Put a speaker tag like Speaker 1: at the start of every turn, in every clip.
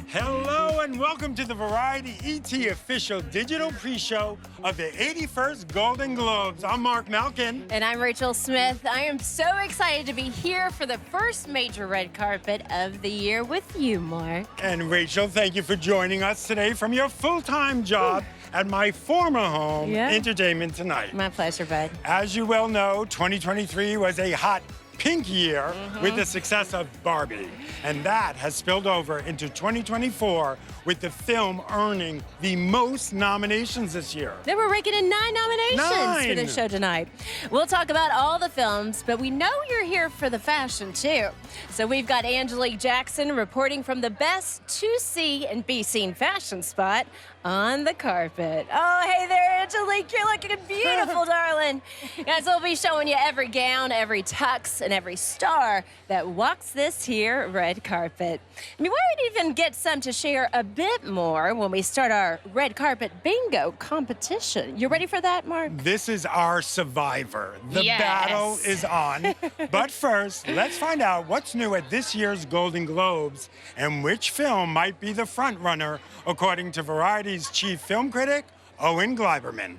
Speaker 1: Hello and welcome to the Variety ET official digital pre-show of the 81st Golden Globes. I'm Mark Malkin.
Speaker 2: And I'm Rachel Smith. I am so excited to be here for the first major red carpet of the year with you, Mark.
Speaker 1: And Rachel, thank you for joining us today from your full-time job at my former home, Entertainment Tonight.
Speaker 2: My pleasure, bud.
Speaker 1: As you well know, 2023 was a hot pink year with the success of Barbie. And that has spilled over into 2024 with the film earning the most nominations this year.
Speaker 2: Then we're raking in 9 nominations for the show tonight. We'll talk about all the films, but we know you're here for the fashion too. So we've got Angelique Jackson reporting from the best to see and be seen fashion spot on the carpet. Oh, hey there, Angelique. You're looking beautiful, darling. Guys, we'll be showing you every gown, every tux, and every star that walks this here red carpet. I mean, we might even get some to share a bit more when we start our red carpet bingo competition. You ready for that, Mark?
Speaker 1: This is our survivor. The battle is on. But first, let's find out what's new at this year's Golden Globes and which film might be the front runner, according to Variety's chief film critic, Owen Gleiberman.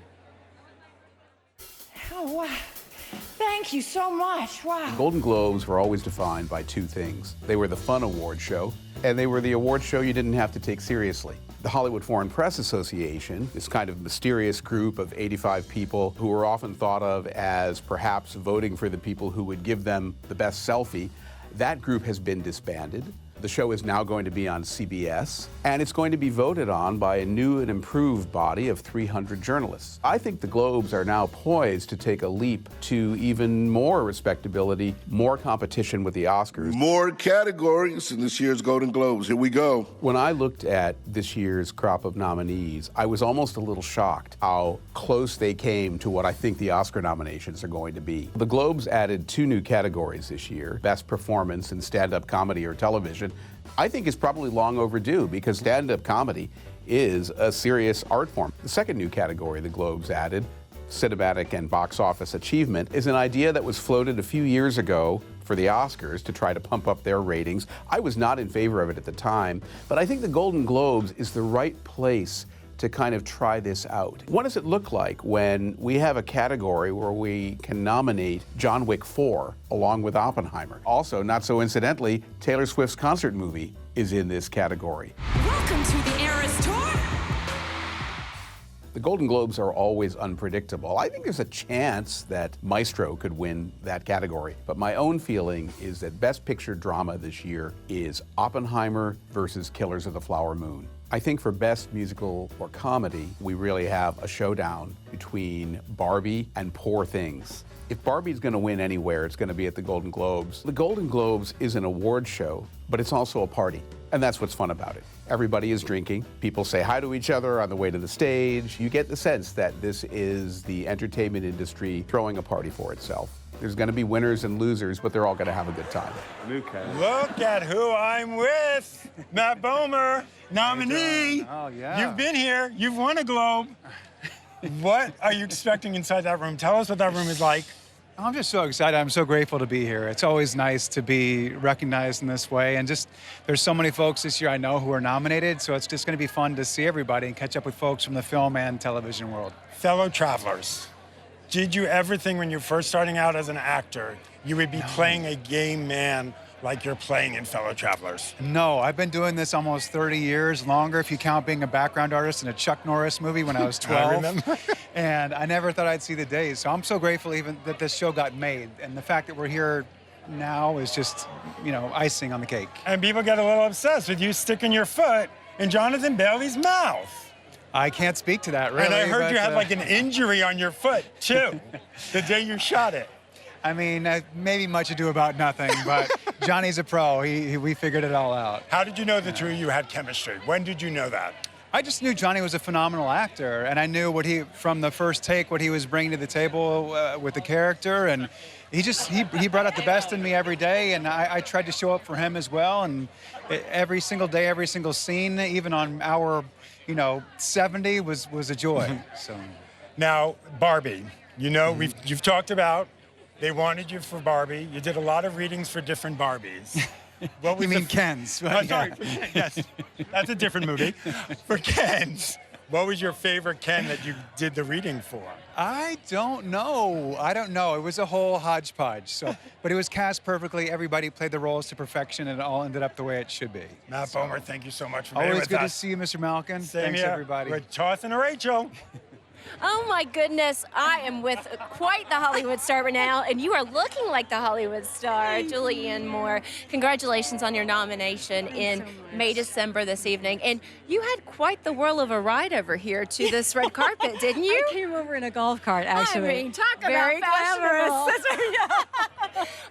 Speaker 3: Oh, wow. Thank you so much. Wow.
Speaker 4: Golden Globes were always defined by two things. They were the fun award show, and they were the award show you didn't have to take seriously. The Hollywood Foreign Press Association, this kind of mysterious group of 85 people who were often thought of as perhaps voting for the people who would give them the best selfie, that group has been disbanded. The show is now going to be on CBS, and it's going to be voted on by a new and improved body of 300 journalists. I think the Globes are now poised to take a leap to even more respectability, more competition with the Oscars.
Speaker 5: More categories in this year's Golden Globes. Here we go.
Speaker 4: When I looked at this year's crop of nominees, I was almost a little shocked how close they came to what I think the Oscar nominations are going to be. The Globes added 2 new categories this year, Best Performance in Stand-Up Comedy or Television. I think is probably long overdue because stand-up comedy is a serious art form. The second new category the Globes added, Cinematic and Box Office Achievement, is an idea that was floated a few years ago for the Oscars to try to pump up their ratings. I was not in favor of it at the time, but I think the Golden Globes is the right place to kind of try this out. What does it look like when we have a category where we can nominate John Wick 4 along with Oppenheimer? Also, not so incidentally, Taylor Swift's concert movie is in this category.
Speaker 3: Welcome to the Eras Tour.
Speaker 4: The Golden Globes are always unpredictable. I think there's a chance that Maestro could win that category. But my own feeling is that Best Picture Drama this year is Oppenheimer versus Killers of the Flower Moon. I think for Best Musical or Comedy, we really have a showdown between Barbie and Poor Things. If Barbie's going to win anywhere, it's going to be at the Golden Globes. The Golden Globes is an award show, but it's also a party. And that's what's fun about it. Everybody is drinking. People say hi to each other on the way to the stage. You get the sense that this is the entertainment industry throwing a party for itself. There's going to be winners and losers, but they're all going to have a good time.
Speaker 1: Look at who I'm with. Matt Bomer, nominee.
Speaker 6: Oh, yeah.
Speaker 1: You've been here. You've won a Globe. What are you expecting inside that room? Tell us what that room is like.
Speaker 6: I'm just so excited. I'm so grateful to be here. It's always nice to be recognized in this way. And just, there's so many folks this year I know who are nominated, so it's just going to be fun to see everybody and catch up with folks from the film and television world.
Speaker 1: Fellow travelers, did you ever think when you're first starting out as an actor, you would be playing a gay man like you're playing in Fellow Travelers?
Speaker 6: No, I've been doing this almost 30 years, longer if you count being a background artist in a Chuck Norris movie when I was 12.
Speaker 1: I remember.
Speaker 6: And I never thought I'd see the day. So I'm so grateful even that this show got made. And the fact that we're here now is just, you know, icing on the cake.
Speaker 1: And people get a little obsessed with you sticking your foot in Jonathan Bailey's mouth.
Speaker 6: I can't speak to that, really.
Speaker 1: And I heard you had like an injury on your foot, too, the day you shot it.
Speaker 6: I mean, maybe much ado about nothing, but Johnny's a pro. We figured it all out.
Speaker 1: How did you know the two of you had chemistry? When did you know that?
Speaker 6: I just knew Johnny was a phenomenal actor, and I knew from the first take, what he was bringing to the table with the character, and he brought out the best in me every day, and I tried to show up for him as well, and every single day, every single scene, even on hour, 70 was a joy. So
Speaker 1: now, Barbie, you've talked about They wanted you for Barbie. You did a lot of readings for different Barbies. What was
Speaker 6: You mean Ken's?
Speaker 1: Oh, sorry, for Ken, yes. That's a different movie. For Ken's, what was your favorite Ken that you did the reading for?
Speaker 6: I don't know. It was a whole hodgepodge. But it was cast perfectly. Everybody played the roles to perfection, and it all ended up the way it should be.
Speaker 1: Matt Bomer, thank you so much for being
Speaker 6: Always
Speaker 1: with
Speaker 6: good to
Speaker 1: us.
Speaker 6: see you, Mr. Malkin.
Speaker 1: Same
Speaker 6: Thanks,
Speaker 1: here.
Speaker 6: everybody.
Speaker 1: With Charleston and Rachel.
Speaker 2: Oh my goodness, I am with quite the Hollywood star right now, and you are looking like the Hollywood star, Julianne Moore. Congratulations on your nomination in May, December this evening. And you had quite the whirl of a ride over here to this red carpet, didn't you?
Speaker 7: I came over in a golf cart, actually.
Speaker 2: I mean, talk
Speaker 7: Very
Speaker 2: about
Speaker 7: glamorous.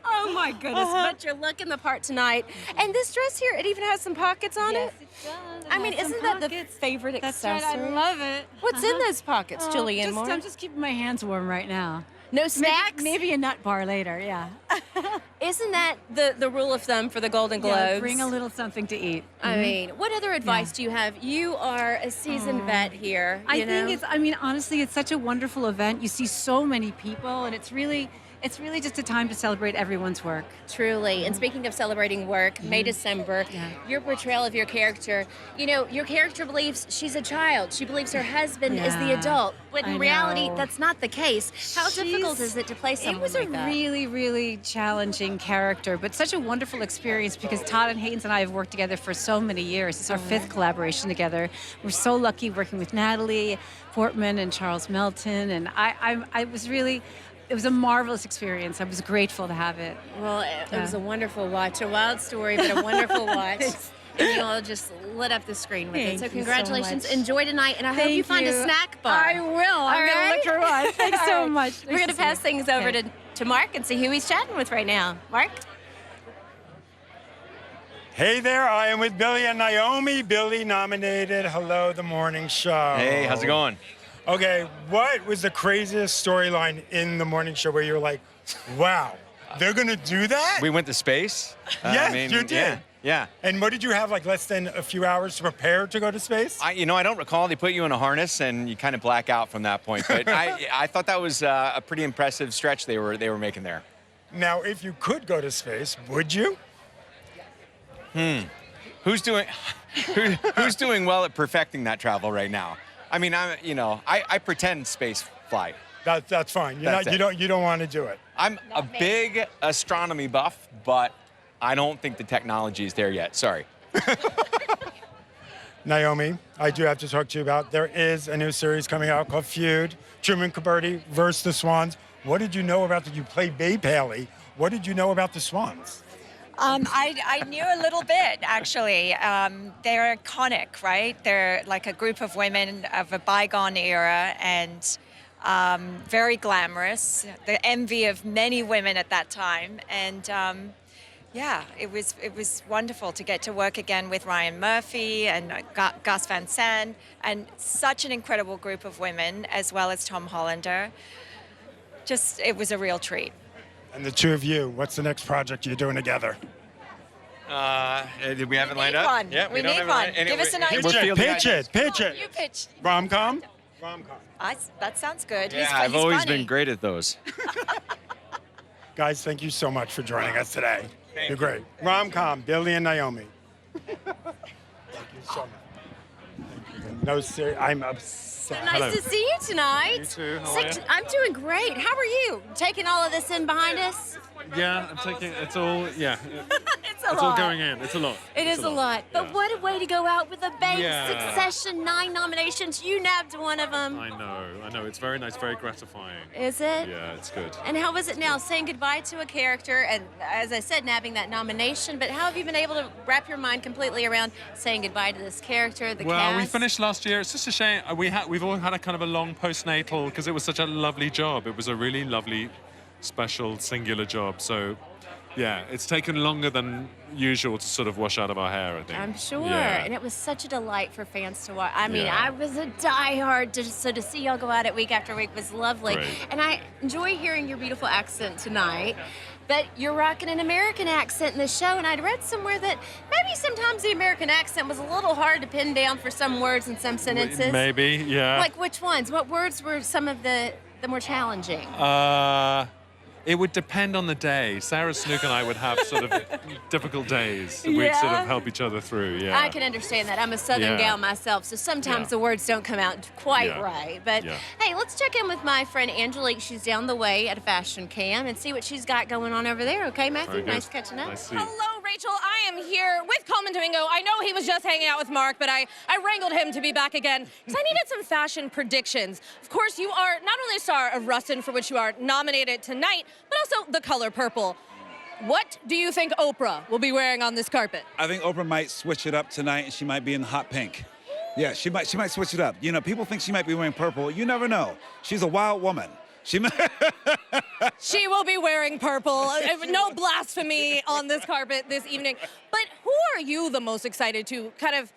Speaker 2: Oh my goodness, but you're looking the part tonight. And this dress here, it even has some pockets on it.
Speaker 7: does.
Speaker 2: I mean, isn't that the favorite
Speaker 7: That's
Speaker 2: accessory?
Speaker 7: right, I love it.
Speaker 2: What's in those pockets, Julianne Moore?
Speaker 7: I'm just keeping my hands warm right now.
Speaker 2: No snacks?
Speaker 7: Maybe a nut bar later, yeah.
Speaker 2: Isn't that the rule of thumb for the Golden Globes?
Speaker 7: Yeah, bring a little something to eat.
Speaker 2: I mean, what other advice do you have? You are a seasoned vet here.
Speaker 7: I think honestly, it's such a wonderful event. You see so many people, and it's really just a time to celebrate everyone's work.
Speaker 2: Truly. And speaking of celebrating work, May, December, your portrayal of your character, your character believes she's a child. She believes her husband is the adult. But in reality, that's not the case. How difficult is it to play someone like that?
Speaker 7: It was a really, really challenging character, but such a wonderful experience because Todd and Haynes and I have worked together for so many years. It's our 5th collaboration together. We're so lucky working with Natalie Portman and Charles Melton, and it was a marvelous experience. I was grateful to have it.
Speaker 2: Well, it was a wonderful watch. A wild story, but a wonderful watch. And you all just lit up the screen with it. So congratulations.
Speaker 7: So much.
Speaker 2: Enjoy tonight, and I hope you find a snack bar.
Speaker 7: I will. I'm going to look for one. Thanks so much.
Speaker 2: We're going to pass things over to Mark and see who he's chatting with right now. Mark?
Speaker 1: Hey there, I am with Billy and Naomi. Billy nominated Hello, the Morning Show.
Speaker 8: Hey, how's it going?
Speaker 1: Okay, what was the craziest storyline in the morning show where you were like, wow, they're gonna do that?
Speaker 8: We went to space.
Speaker 1: Yes, you did.
Speaker 8: Yeah.
Speaker 1: And what did you have, like less than a few hours to prepare to go to space?
Speaker 8: I don't recall. They put you in a harness and you kind of black out from that point. But I thought that was a pretty impressive stretch they were making there.
Speaker 1: Now, if you could go to space, would you?
Speaker 8: Who's doing well at perfecting that travel right now? I mean, I pretend space flight.
Speaker 1: That's fine. You don't want to do it.
Speaker 8: I'm a big astronomy buff, but I don't think the technology is there yet. Sorry.
Speaker 1: Naomi, I do have to talk to you about, there is a new series coming out called Feud, Truman Capote versus the Swans. What did you know about that? You played Babe Paley. What did you know about the Swans?
Speaker 9: I knew a little bit, actually. They're iconic, right? They're like a group of women of a bygone era and very glamorous, the envy of many women at that time. And it was wonderful to get to work again with Ryan Murphy and Gus Van Sant, and such an incredible group of women, as well as Tom Hollander. It was a real treat.
Speaker 1: And the two of you, what's the next project you're doing together?
Speaker 8: Did we have it lined up?
Speaker 9: One.
Speaker 8: Yeah,
Speaker 9: we need
Speaker 8: have it
Speaker 9: one.
Speaker 8: lined-
Speaker 9: Give us an idea.
Speaker 1: Pitch it.
Speaker 9: You pitch.
Speaker 1: Rom-com?
Speaker 9: That sounds good.
Speaker 8: Yeah,
Speaker 9: He's
Speaker 8: I've always
Speaker 9: funny.
Speaker 8: been great at those.
Speaker 1: Guys, thank you so much for joining us today.
Speaker 8: Thank
Speaker 1: You're
Speaker 8: you.
Speaker 1: great. Rom-com, Billy and Naomi. Thank you so much. Thank you. No, seriously, I'm upset.
Speaker 2: Nice to see you tonight.
Speaker 10: You too. How are you?
Speaker 2: I'm doing great. How are you? Taking all of this in behind us?
Speaker 10: Yeah, I'm taking. It's all. Yeah.
Speaker 2: It's a lot.
Speaker 10: It's all going in. It's a lot.
Speaker 2: It is a lot. But
Speaker 10: Yeah.
Speaker 2: what a way to go out with a bang.
Speaker 10: Yeah.
Speaker 2: Succession, 9 nominations. You nabbed one of them.
Speaker 10: I know. It's very nice, very gratifying.
Speaker 2: Is it?
Speaker 10: Yeah, it's good.
Speaker 2: And how was it now saying goodbye to a character and, as I said, nabbing that nomination? But how have you been able to wrap your mind completely around saying goodbye to this character, the
Speaker 10: Well,
Speaker 2: cast?
Speaker 10: we finished last year. It's just a shame. We've all had a kind of a long postnatal because it was such a lovely job. It was a really lovely, special, singular job. So, yeah, it's taken longer than usual to sort of wash out of our hair, I think.
Speaker 2: I'm sure.
Speaker 10: Yeah.
Speaker 2: And it was such a delight for fans to watch. I mean,
Speaker 10: Yeah.
Speaker 2: I was a diehard, so to see y'all go at it week after week was lovely.
Speaker 10: Great.
Speaker 2: And I enjoy hearing your beautiful accent tonight. But you're rocking an American accent in the show, and I'd read somewhere that maybe sometimes the American accent was a little hard to pin down for some words and some sentences.
Speaker 10: Maybe, yeah.
Speaker 2: Like which ones? What words were some of the more challenging?
Speaker 10: It would depend on the day. Sarah Snook and I would have sort of difficult days that we'd sort of help each other through, yeah.
Speaker 2: I can understand that. I'm a Southern gal myself, so sometimes the words don't come out quite right. But hey, let's check in with my friend Angelique. She's down the way at a fashion cam and see what she's got going on over there. Okay, Matthew? Nice catching up.
Speaker 11: Hello, Rachel. I am here with Coleman Domingo. I know he was just hanging out with Mark, but I wrangled him to be back again because I needed some fashion predictions. Of course, you are not only a star of Rustin, for which you are nominated tonight, but also the color purple. What do you think Oprah will be wearing on this carpet?
Speaker 12: I think Oprah might switch it up tonight, and she might be in hot pink. Yeah, she might switch it up. You know, people think she might be wearing purple. You never know. She's a wild woman. She
Speaker 11: will be wearing purple. No blasphemy on this carpet this evening. But who are you the most excited to kind of,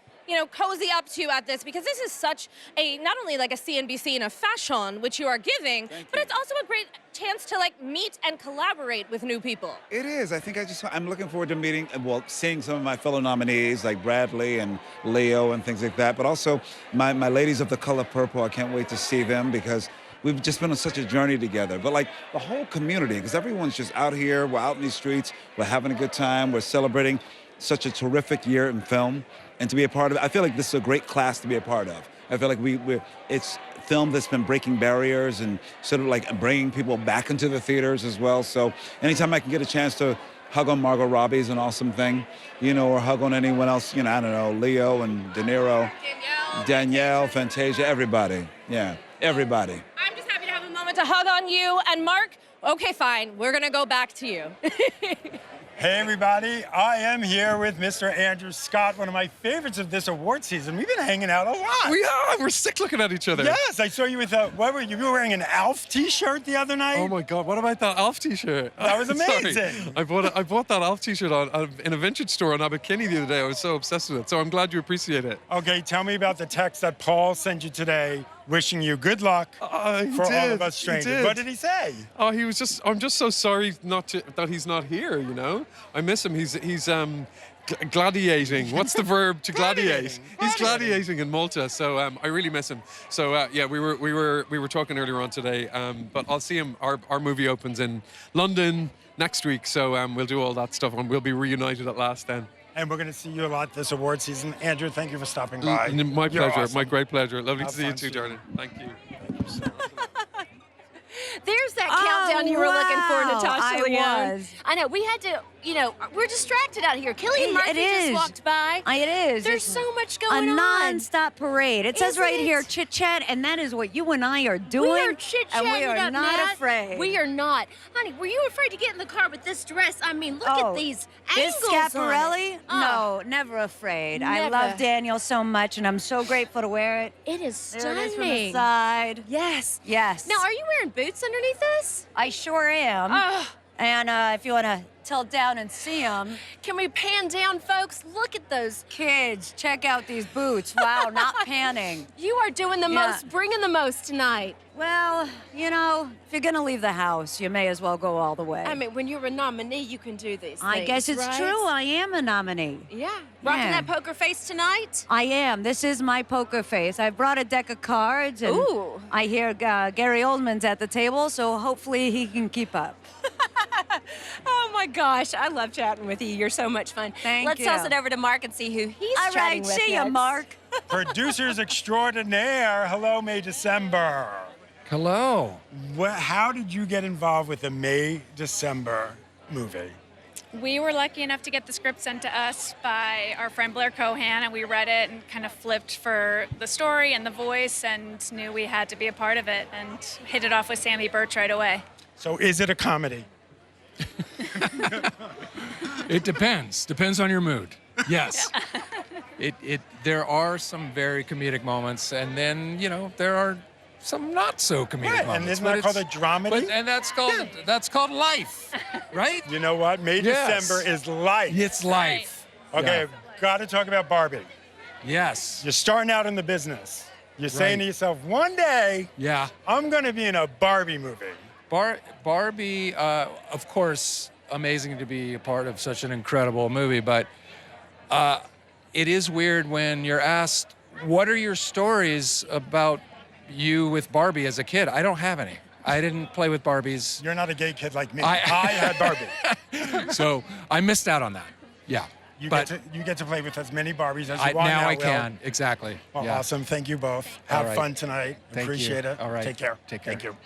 Speaker 11: cozy up to at this? Because this is such a, not only like a CNBC and a fashion, which you are giving, but it's also a great chance to like meet and collaborate with new people.
Speaker 12: It is. I think I'm looking forward to seeing some of my fellow nominees like Bradley and Leo and things like that. But also my ladies of the color purple, I can't wait to see them because we've just been on such a journey together. But like the whole community, because everyone's just out here, we're out in these streets, we're having a good time, we're celebrating such a terrific year in film. And to be a part of it, I feel like this is a great class to be a part of. I feel like it's film that's been breaking barriers and sort of like bringing people back into the theaters as well. So anytime I can get a chance to hug on Margot Robbie is an awesome thing, or hug on anyone else, I don't know, Leo and De Niro, Danielle, Fantasia, everybody. Yeah, everybody.
Speaker 11: I'm just happy to have a moment to hug on you. And Mark, okay, fine, we're gonna go back to you.
Speaker 1: Hey everybody, I am here with Mr. Andrew Scott, one of my favorites of this award season. We've been hanging out a lot.
Speaker 10: We are, we're sick looking at each other.
Speaker 1: Yes, I saw you with you were wearing an Alf t-shirt the other night?
Speaker 10: Oh my God, what about that Alf t-shirt?
Speaker 1: That was amazing.
Speaker 10: Sorry. I bought that Alf t-shirt in a vintage store on Abercrombie the other day. I was so obsessed with it, so I'm glad you appreciate it.
Speaker 1: Okay, tell me about the text that Paul sent you today, wishing you good luck for all of us strangers. What did he say?
Speaker 10: Oh, I'm just so sorry that he's not here, I miss him. He's gladiating. What's the verb to gladiate? He's gladiating in Malta, so I really miss him. So yeah, we were talking earlier on today, but I'll see him. Our movie opens in London next week, so we'll do all that stuff and we'll be reunited at last then.
Speaker 1: And we're going to see you a lot this award season. Andrew, thank you for stopping by.
Speaker 10: My
Speaker 1: You're
Speaker 10: pleasure.
Speaker 1: awesome.
Speaker 10: My great pleasure. Lovely
Speaker 1: Have
Speaker 10: to see you
Speaker 1: fun
Speaker 10: too, darling. Thank you.
Speaker 1: Thank you so much.
Speaker 2: There's that countdown you were looking for, Natasha Leone.
Speaker 7: Was.
Speaker 2: I know. We had to, we're distracted out here. Killian Murphy just walked by.
Speaker 7: It is.
Speaker 2: There's so much going
Speaker 7: on. A non-stop parade. It says right here, chit-chat, and that is what you and I are doing.
Speaker 2: We are chit-chatting.
Speaker 7: And we are not afraid.
Speaker 2: We are not. Honey, were you afraid to get in the car with this dress? I mean, look at these angles
Speaker 7: This Schiaparelli?
Speaker 2: on it.
Speaker 7: No, never afraid.
Speaker 2: Never.
Speaker 7: I love Daniel so much, and I'm so grateful to wear it.
Speaker 2: It is stunning.
Speaker 7: There it is from the side.
Speaker 2: Yes.
Speaker 7: Yes.
Speaker 2: Now, are you wearing boots underneath this?
Speaker 7: I sure am. And if you want to tilt down and see them.
Speaker 2: Can we pan down, folks? Look at those.
Speaker 7: Kids, check out these boots. Wow, not panning.
Speaker 2: You are doing the most, bringing the most tonight.
Speaker 7: Well, if you're going to leave the house, you may as well go all the way.
Speaker 2: I mean, when you're a nominee, you can do these things,
Speaker 7: I guess it's true. I am a nominee.
Speaker 2: Yeah. Rocking that poker face tonight?
Speaker 7: I am. This is my poker face. I brought a deck of cards, and I hear Gary Oldman's at the table, so hopefully he can keep up.
Speaker 2: Oh my gosh, I love chatting with you. You're so much fun.
Speaker 7: Thank you.
Speaker 2: Let's toss it over to Mark and see who he's
Speaker 7: all
Speaker 2: chatting
Speaker 7: right,
Speaker 2: with.
Speaker 7: See you, Mark.
Speaker 1: Producers extraordinaire. Hello, May December.
Speaker 13: Hello.
Speaker 1: How did you get involved with the May December movie?
Speaker 14: We were lucky enough to get the script sent to us by our friend Blair Cohan, and we read it and kind of flipped for the story and the voice and knew we had to be a part of it and hit it off with Sammy Birch right away.
Speaker 1: So is it a comedy?
Speaker 13: It depends. Depends on your mood. Yes. There are some very comedic moments, and then, there are some not so comedic moments.
Speaker 1: And isn't that called a dramedy?
Speaker 13: And that's called life, right?
Speaker 1: You know what? May December is life.
Speaker 13: It's life.
Speaker 1: Okay, got to talk about Barbie.
Speaker 13: Yes.
Speaker 1: You're starting out in the business. You're saying to yourself, one day, I'm going to be in a Barbie movie.
Speaker 13: Barbie, of course, amazing to be a part of such an incredible movie, but it is weird when you're asked, what are your stories about you with Barbie as a kid? I don't have any. I didn't play with Barbies.
Speaker 1: You're not a gay kid like me. I had Barbie.
Speaker 13: So I missed out on that. Yeah.
Speaker 1: You
Speaker 13: but
Speaker 1: get to play with as many Barbies as you want
Speaker 13: now.
Speaker 1: Now
Speaker 13: I
Speaker 1: Will.
Speaker 13: can. Exactly.
Speaker 1: Well,
Speaker 13: yeah.
Speaker 1: awesome. Thank you both.
Speaker 13: All
Speaker 1: Have
Speaker 13: right.
Speaker 1: fun tonight.
Speaker 13: Thank
Speaker 1: Appreciate
Speaker 13: you.
Speaker 1: it.
Speaker 13: All right.
Speaker 1: Take care.
Speaker 13: Take care.
Speaker 1: Thank you.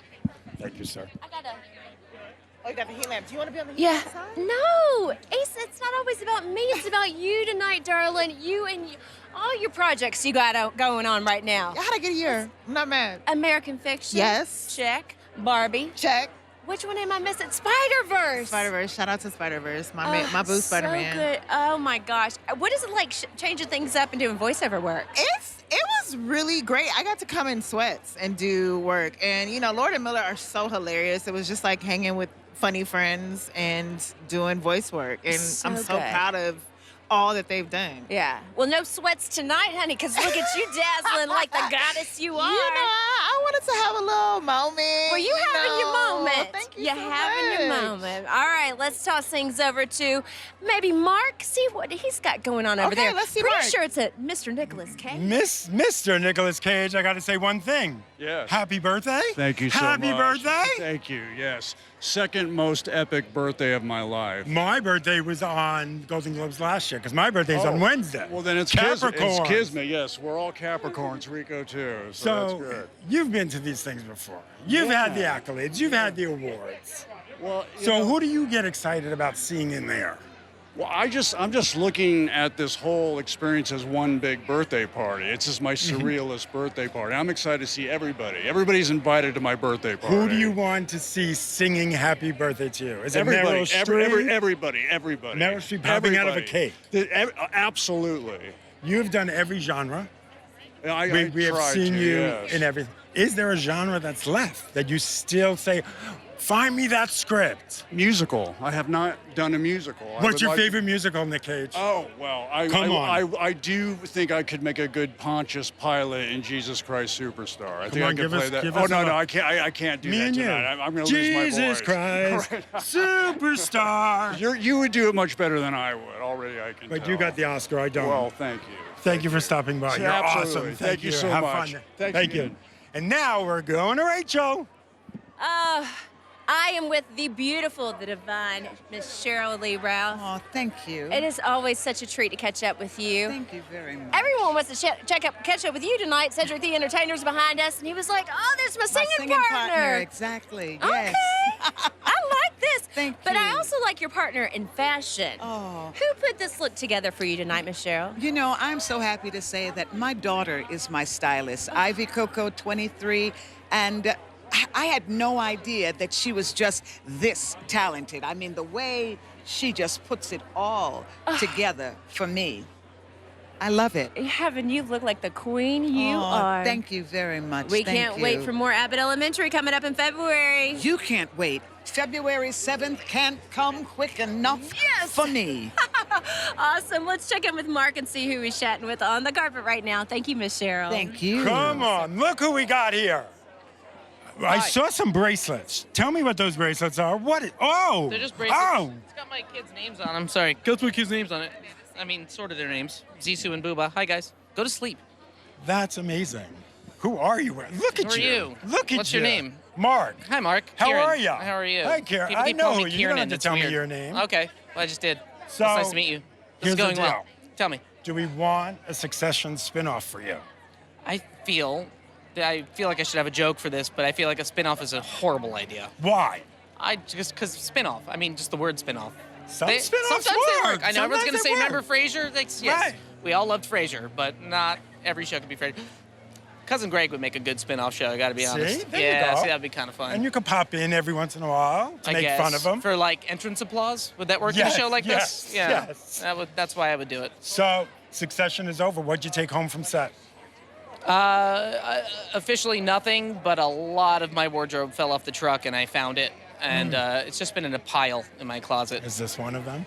Speaker 1: Thank you, sir.
Speaker 15: Oh, you got the heat lamp. Do you want to be on the heat
Speaker 2: Yeah.
Speaker 15: lamp side?
Speaker 2: No, Ace, it's not always about me. It's about you tonight, darling. You and all your projects you got going on right now.
Speaker 15: How'd I get here? I'm not mad.
Speaker 2: American Fiction.
Speaker 15: Yes.
Speaker 2: Check. Barbie.
Speaker 15: Check.
Speaker 2: Which one am I missing? Spider-Verse.
Speaker 15: Spider-Verse. Shout out to Spider-Verse. My boo Spider-Man.
Speaker 2: So good. Oh my gosh. What is it like changing things up and doing voiceover work?
Speaker 15: It was really great. I got to come in sweats and do work. And, you know, Lord and Miller are so hilarious. It was just like hanging with funny friends and doing voice work. And I'm so
Speaker 2: good.
Speaker 15: proud of all that they've done.
Speaker 2: Yeah. Well, no sweats tonight, honey, because look at you dazzling like the goddess you are.
Speaker 15: You know, I wanted to have a little moment.
Speaker 2: Well, you having your moment.
Speaker 15: Thank you
Speaker 2: You're
Speaker 15: so
Speaker 2: having your
Speaker 15: much.
Speaker 2: moment. All right, let's toss things over to maybe Mark. See what he's got going on over
Speaker 15: Okay,
Speaker 2: there.
Speaker 15: let's see
Speaker 2: Pretty
Speaker 15: Mark.
Speaker 2: sure it's a Mr. Nicolas Cage.
Speaker 1: Mr. Nicolas Cage, I got to say one thing.
Speaker 16: Yes.
Speaker 1: Happy birthday.
Speaker 16: Thank you so
Speaker 1: Happy
Speaker 16: much.
Speaker 1: birthday.
Speaker 16: Thank you, yes. Second most epic birthday of my life.
Speaker 1: My birthday was on Golden Globes last year because my birthday's on Wednesday.
Speaker 16: Well, then it's
Speaker 1: Capricorn.
Speaker 16: It's Kismet, yes. We're all Capricorns, Rico too, so that's good.
Speaker 1: You've been to these things before. You've had the accolades. You've had the awards.
Speaker 16: Well,
Speaker 1: So who do you get excited about seeing in there?
Speaker 16: Well, I'm just looking at this whole experience as one big birthday party. It's just my surrealist birthday party. I'm excited to see everybody. Everybody's invited to my birthday party.
Speaker 1: Who do you want to see singing happy birthday to you? Is it
Speaker 16: Everybody,
Speaker 1: Meryl Streep?
Speaker 16: everybody.
Speaker 1: Meryl Streep popping out of a cake.
Speaker 16: Absolutely.
Speaker 1: You've done every genre.
Speaker 16: I
Speaker 1: We have
Speaker 16: tried
Speaker 1: seen
Speaker 16: to,
Speaker 1: you
Speaker 16: yes.
Speaker 1: in everything. Is there a genre that's left that you still say, find me that script?
Speaker 16: Musical. I have not done a musical.
Speaker 1: What's your favorite musical, Nick Cage?
Speaker 16: Oh, well, I do think I could make a good Pontius Pilate in Jesus Christ Superstar. I think I could play that. Oh, no, I can't do
Speaker 1: Me
Speaker 16: that
Speaker 1: and you.
Speaker 16: tonight. I'm going to lose my voice.
Speaker 1: Jesus Christ, Superstar.
Speaker 16: You would do it much better than I would. Already I can
Speaker 1: But
Speaker 16: tell.
Speaker 1: you got the Oscar, I don't.
Speaker 16: Well, thank you.
Speaker 1: Thank you for stopping by. You're
Speaker 16: Absolutely.
Speaker 1: awesome.
Speaker 16: Thank you so
Speaker 1: Have
Speaker 16: much.
Speaker 1: fun.
Speaker 16: Thank you.
Speaker 1: And now we're going to Rachel.
Speaker 2: I am with the beautiful, the divine Miss Cheryl Lee Rouse.
Speaker 17: Oh, thank you.
Speaker 2: It is always such a treat to catch up with you.
Speaker 17: Thank you very much.
Speaker 2: Everyone wants to catch up with you tonight. Cedric the Entertainer's behind us, and he was like, "Oh, there's my singing partner."
Speaker 17: Exactly.
Speaker 2: Okay.
Speaker 17: Yes.
Speaker 2: I like this.
Speaker 17: Thank
Speaker 2: But I
Speaker 17: you.
Speaker 2: also like your partner in fashion.
Speaker 17: Oh.
Speaker 2: Who put this look together for you tonight, Miss Cheryl?
Speaker 17: You know, I'm so happy to say that my daughter is my stylist, Ivy Coco, 23, and I had no idea that she was just this talented. I mean, the way she just puts it all together for me. I love it.
Speaker 2: Having you look like the queen you
Speaker 17: Oh,
Speaker 2: are.
Speaker 17: Thank you very much.
Speaker 2: We
Speaker 17: Thank
Speaker 2: can't
Speaker 17: you.
Speaker 2: wait for more Abbott Elementary coming up in February.
Speaker 17: You can't wait. February 7th can't come quick enough for me.
Speaker 2: Awesome. Let's check in with Mark and see who he's chatting with on the carpet right now. Thank you, Miss Cheryl.
Speaker 17: Thank you.
Speaker 1: Come on, look who we got here. I saw some bracelets. Tell me what those bracelets are. Oh!
Speaker 18: They're just bracelets.
Speaker 1: Oh!
Speaker 18: It's got my kids' names on them. Sorry. Got my kids' names on it. I mean, sort of their names. Zissou and Booba. Hi, guys. Go to sleep.
Speaker 1: That's amazing. Who are you? Look at
Speaker 18: Who are you?
Speaker 1: Look at
Speaker 18: What's
Speaker 1: you.
Speaker 18: your name?
Speaker 1: Mark.
Speaker 18: Hi, Mark.
Speaker 1: How
Speaker 18: Kieran.
Speaker 1: are you?
Speaker 18: How are you?
Speaker 1: Hi, Kieran.
Speaker 18: People
Speaker 1: I
Speaker 18: keep
Speaker 1: know
Speaker 18: calling
Speaker 1: who
Speaker 18: me
Speaker 1: you. You don't
Speaker 18: Kieran.
Speaker 1: have to
Speaker 18: It's
Speaker 1: tell me
Speaker 18: weird.
Speaker 1: your name.
Speaker 18: Okay. Well, I just did.
Speaker 1: So,
Speaker 18: it's nice to meet you.
Speaker 1: here's
Speaker 18: It's
Speaker 1: the
Speaker 18: going well.
Speaker 1: deal.
Speaker 18: Tell me.
Speaker 1: Do we want a Succession spinoff for you?
Speaker 18: I feel like I should have a joke for this, but I feel like a spinoff is a horrible idea.
Speaker 1: Why?
Speaker 18: Just because spinoff. I mean, just the word spinoff.
Speaker 1: Spinoffs
Speaker 18: Sometimes they work. I know everyone's
Speaker 1: Sometimes
Speaker 18: going to
Speaker 1: they
Speaker 18: say,
Speaker 1: work.
Speaker 18: remember Frasier? Yes.
Speaker 1: Right.
Speaker 18: We all loved Frasier, but not every show could be Frasier. Cousin Greg would make a good spin-off show, I gotta be honest.
Speaker 1: See? There
Speaker 18: yeah,
Speaker 1: you go.
Speaker 18: see, that'd be kind of fun.
Speaker 1: And you could pop in every once in a while to
Speaker 18: I
Speaker 1: make
Speaker 18: guess.
Speaker 1: fun of them.
Speaker 18: For like entrance applause? Would that work in
Speaker 1: Yes,
Speaker 18: a show like
Speaker 1: yes,
Speaker 18: this? Yeah.
Speaker 1: yes.
Speaker 18: That's why I would do it.
Speaker 1: So, Succession is over. What'd you take home from set?
Speaker 18: Officially nothing, but a lot of my wardrobe fell off the truck and I found it. And it's just been in a pile in my closet.
Speaker 1: Is this one of them?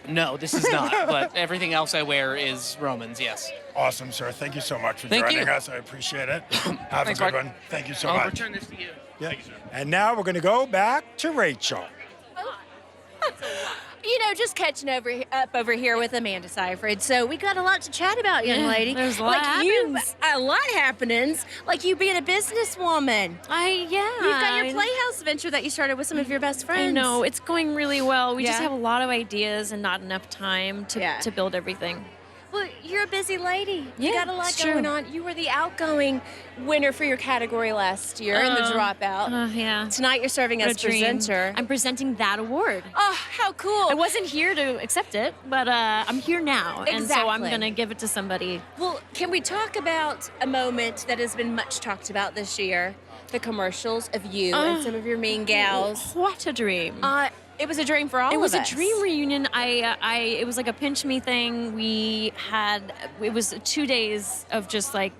Speaker 18: No, this is not. But everything else I wear is Romans, yes.
Speaker 1: Awesome, sir. Thank you so much for
Speaker 18: Thank
Speaker 1: joining
Speaker 18: you.
Speaker 1: us. I appreciate it. Have
Speaker 18: Thanks,
Speaker 1: a good
Speaker 18: Mark.
Speaker 1: one. Thank you so
Speaker 18: I'll
Speaker 1: much.
Speaker 18: return this to you.
Speaker 1: Yeah. And now we're going to go back to Rachel.
Speaker 2: You know, just catching up over here with Amanda Seyfried. So we got a lot to chat about, young lady.
Speaker 11: There's a lot
Speaker 2: a lot happenings. Like you being a businesswoman. You've got your Playhouse venture that you started with some of your best friends.
Speaker 11: I know, it's going really well. We just
Speaker 2: Yeah.
Speaker 11: have a lot of ideas and not enough time to build everything.
Speaker 2: Well, you're a busy lady. You
Speaker 11: Yeah,
Speaker 2: got a lot
Speaker 11: it's
Speaker 2: going
Speaker 11: true.
Speaker 2: on. You were the outgoing winner for your category last year in the dropout.
Speaker 11: Yeah.
Speaker 2: Tonight you're serving
Speaker 11: What
Speaker 2: as
Speaker 11: a dream.
Speaker 2: presenter.
Speaker 11: I'm presenting that award.
Speaker 2: Oh, how cool.
Speaker 11: I wasn't here to accept it, but I'm here now. And so I'm
Speaker 2: Exactly.
Speaker 11: going to give it to somebody.
Speaker 2: Well, can we talk about a moment that has been much talked about this year? The commercials of you and some of your mean gals.
Speaker 11: What a dream.
Speaker 2: It was a dream for all of us.
Speaker 11: It was a dream reunion. It was like a pinch me thing. It was 2 days of just like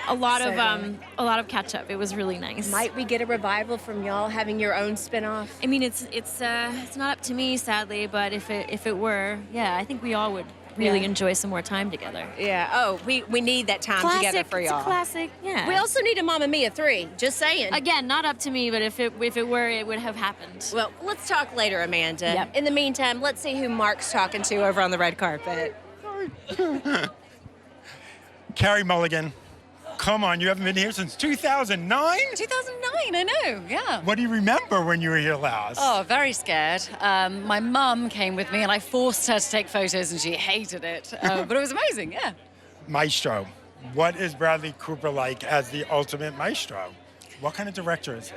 Speaker 11: a lot of catch up. It was really nice.
Speaker 2: Might we get a revival from y'all having your own spinoff?
Speaker 11: I mean, it's not up to me, sadly, but if it were, yeah, I think we all would really enjoy some more time together.
Speaker 2: Yeah. Oh, we need that time together for y'all.
Speaker 11: It's a classic. Yeah.
Speaker 2: We also need a Mamma Mia 3. Just saying.
Speaker 11: Again, not up to me, but if it were, it would have happened.
Speaker 2: Well, let's talk later, Amanda.
Speaker 11: Yep.
Speaker 2: In the meantime, let's see who Mark's talking to over on the red carpet.
Speaker 1: Carrie Mulligan, come on, you haven't been here since 2009?
Speaker 19: 2009, I know, yeah.
Speaker 1: What do you remember when you were here last?
Speaker 19: Oh, very scared. My mum came with me and I forced her to take photos and she hated it. But it was amazing, yeah.
Speaker 1: Maestro. What is Bradley Cooper like as the ultimate maestro? What kind of director is he?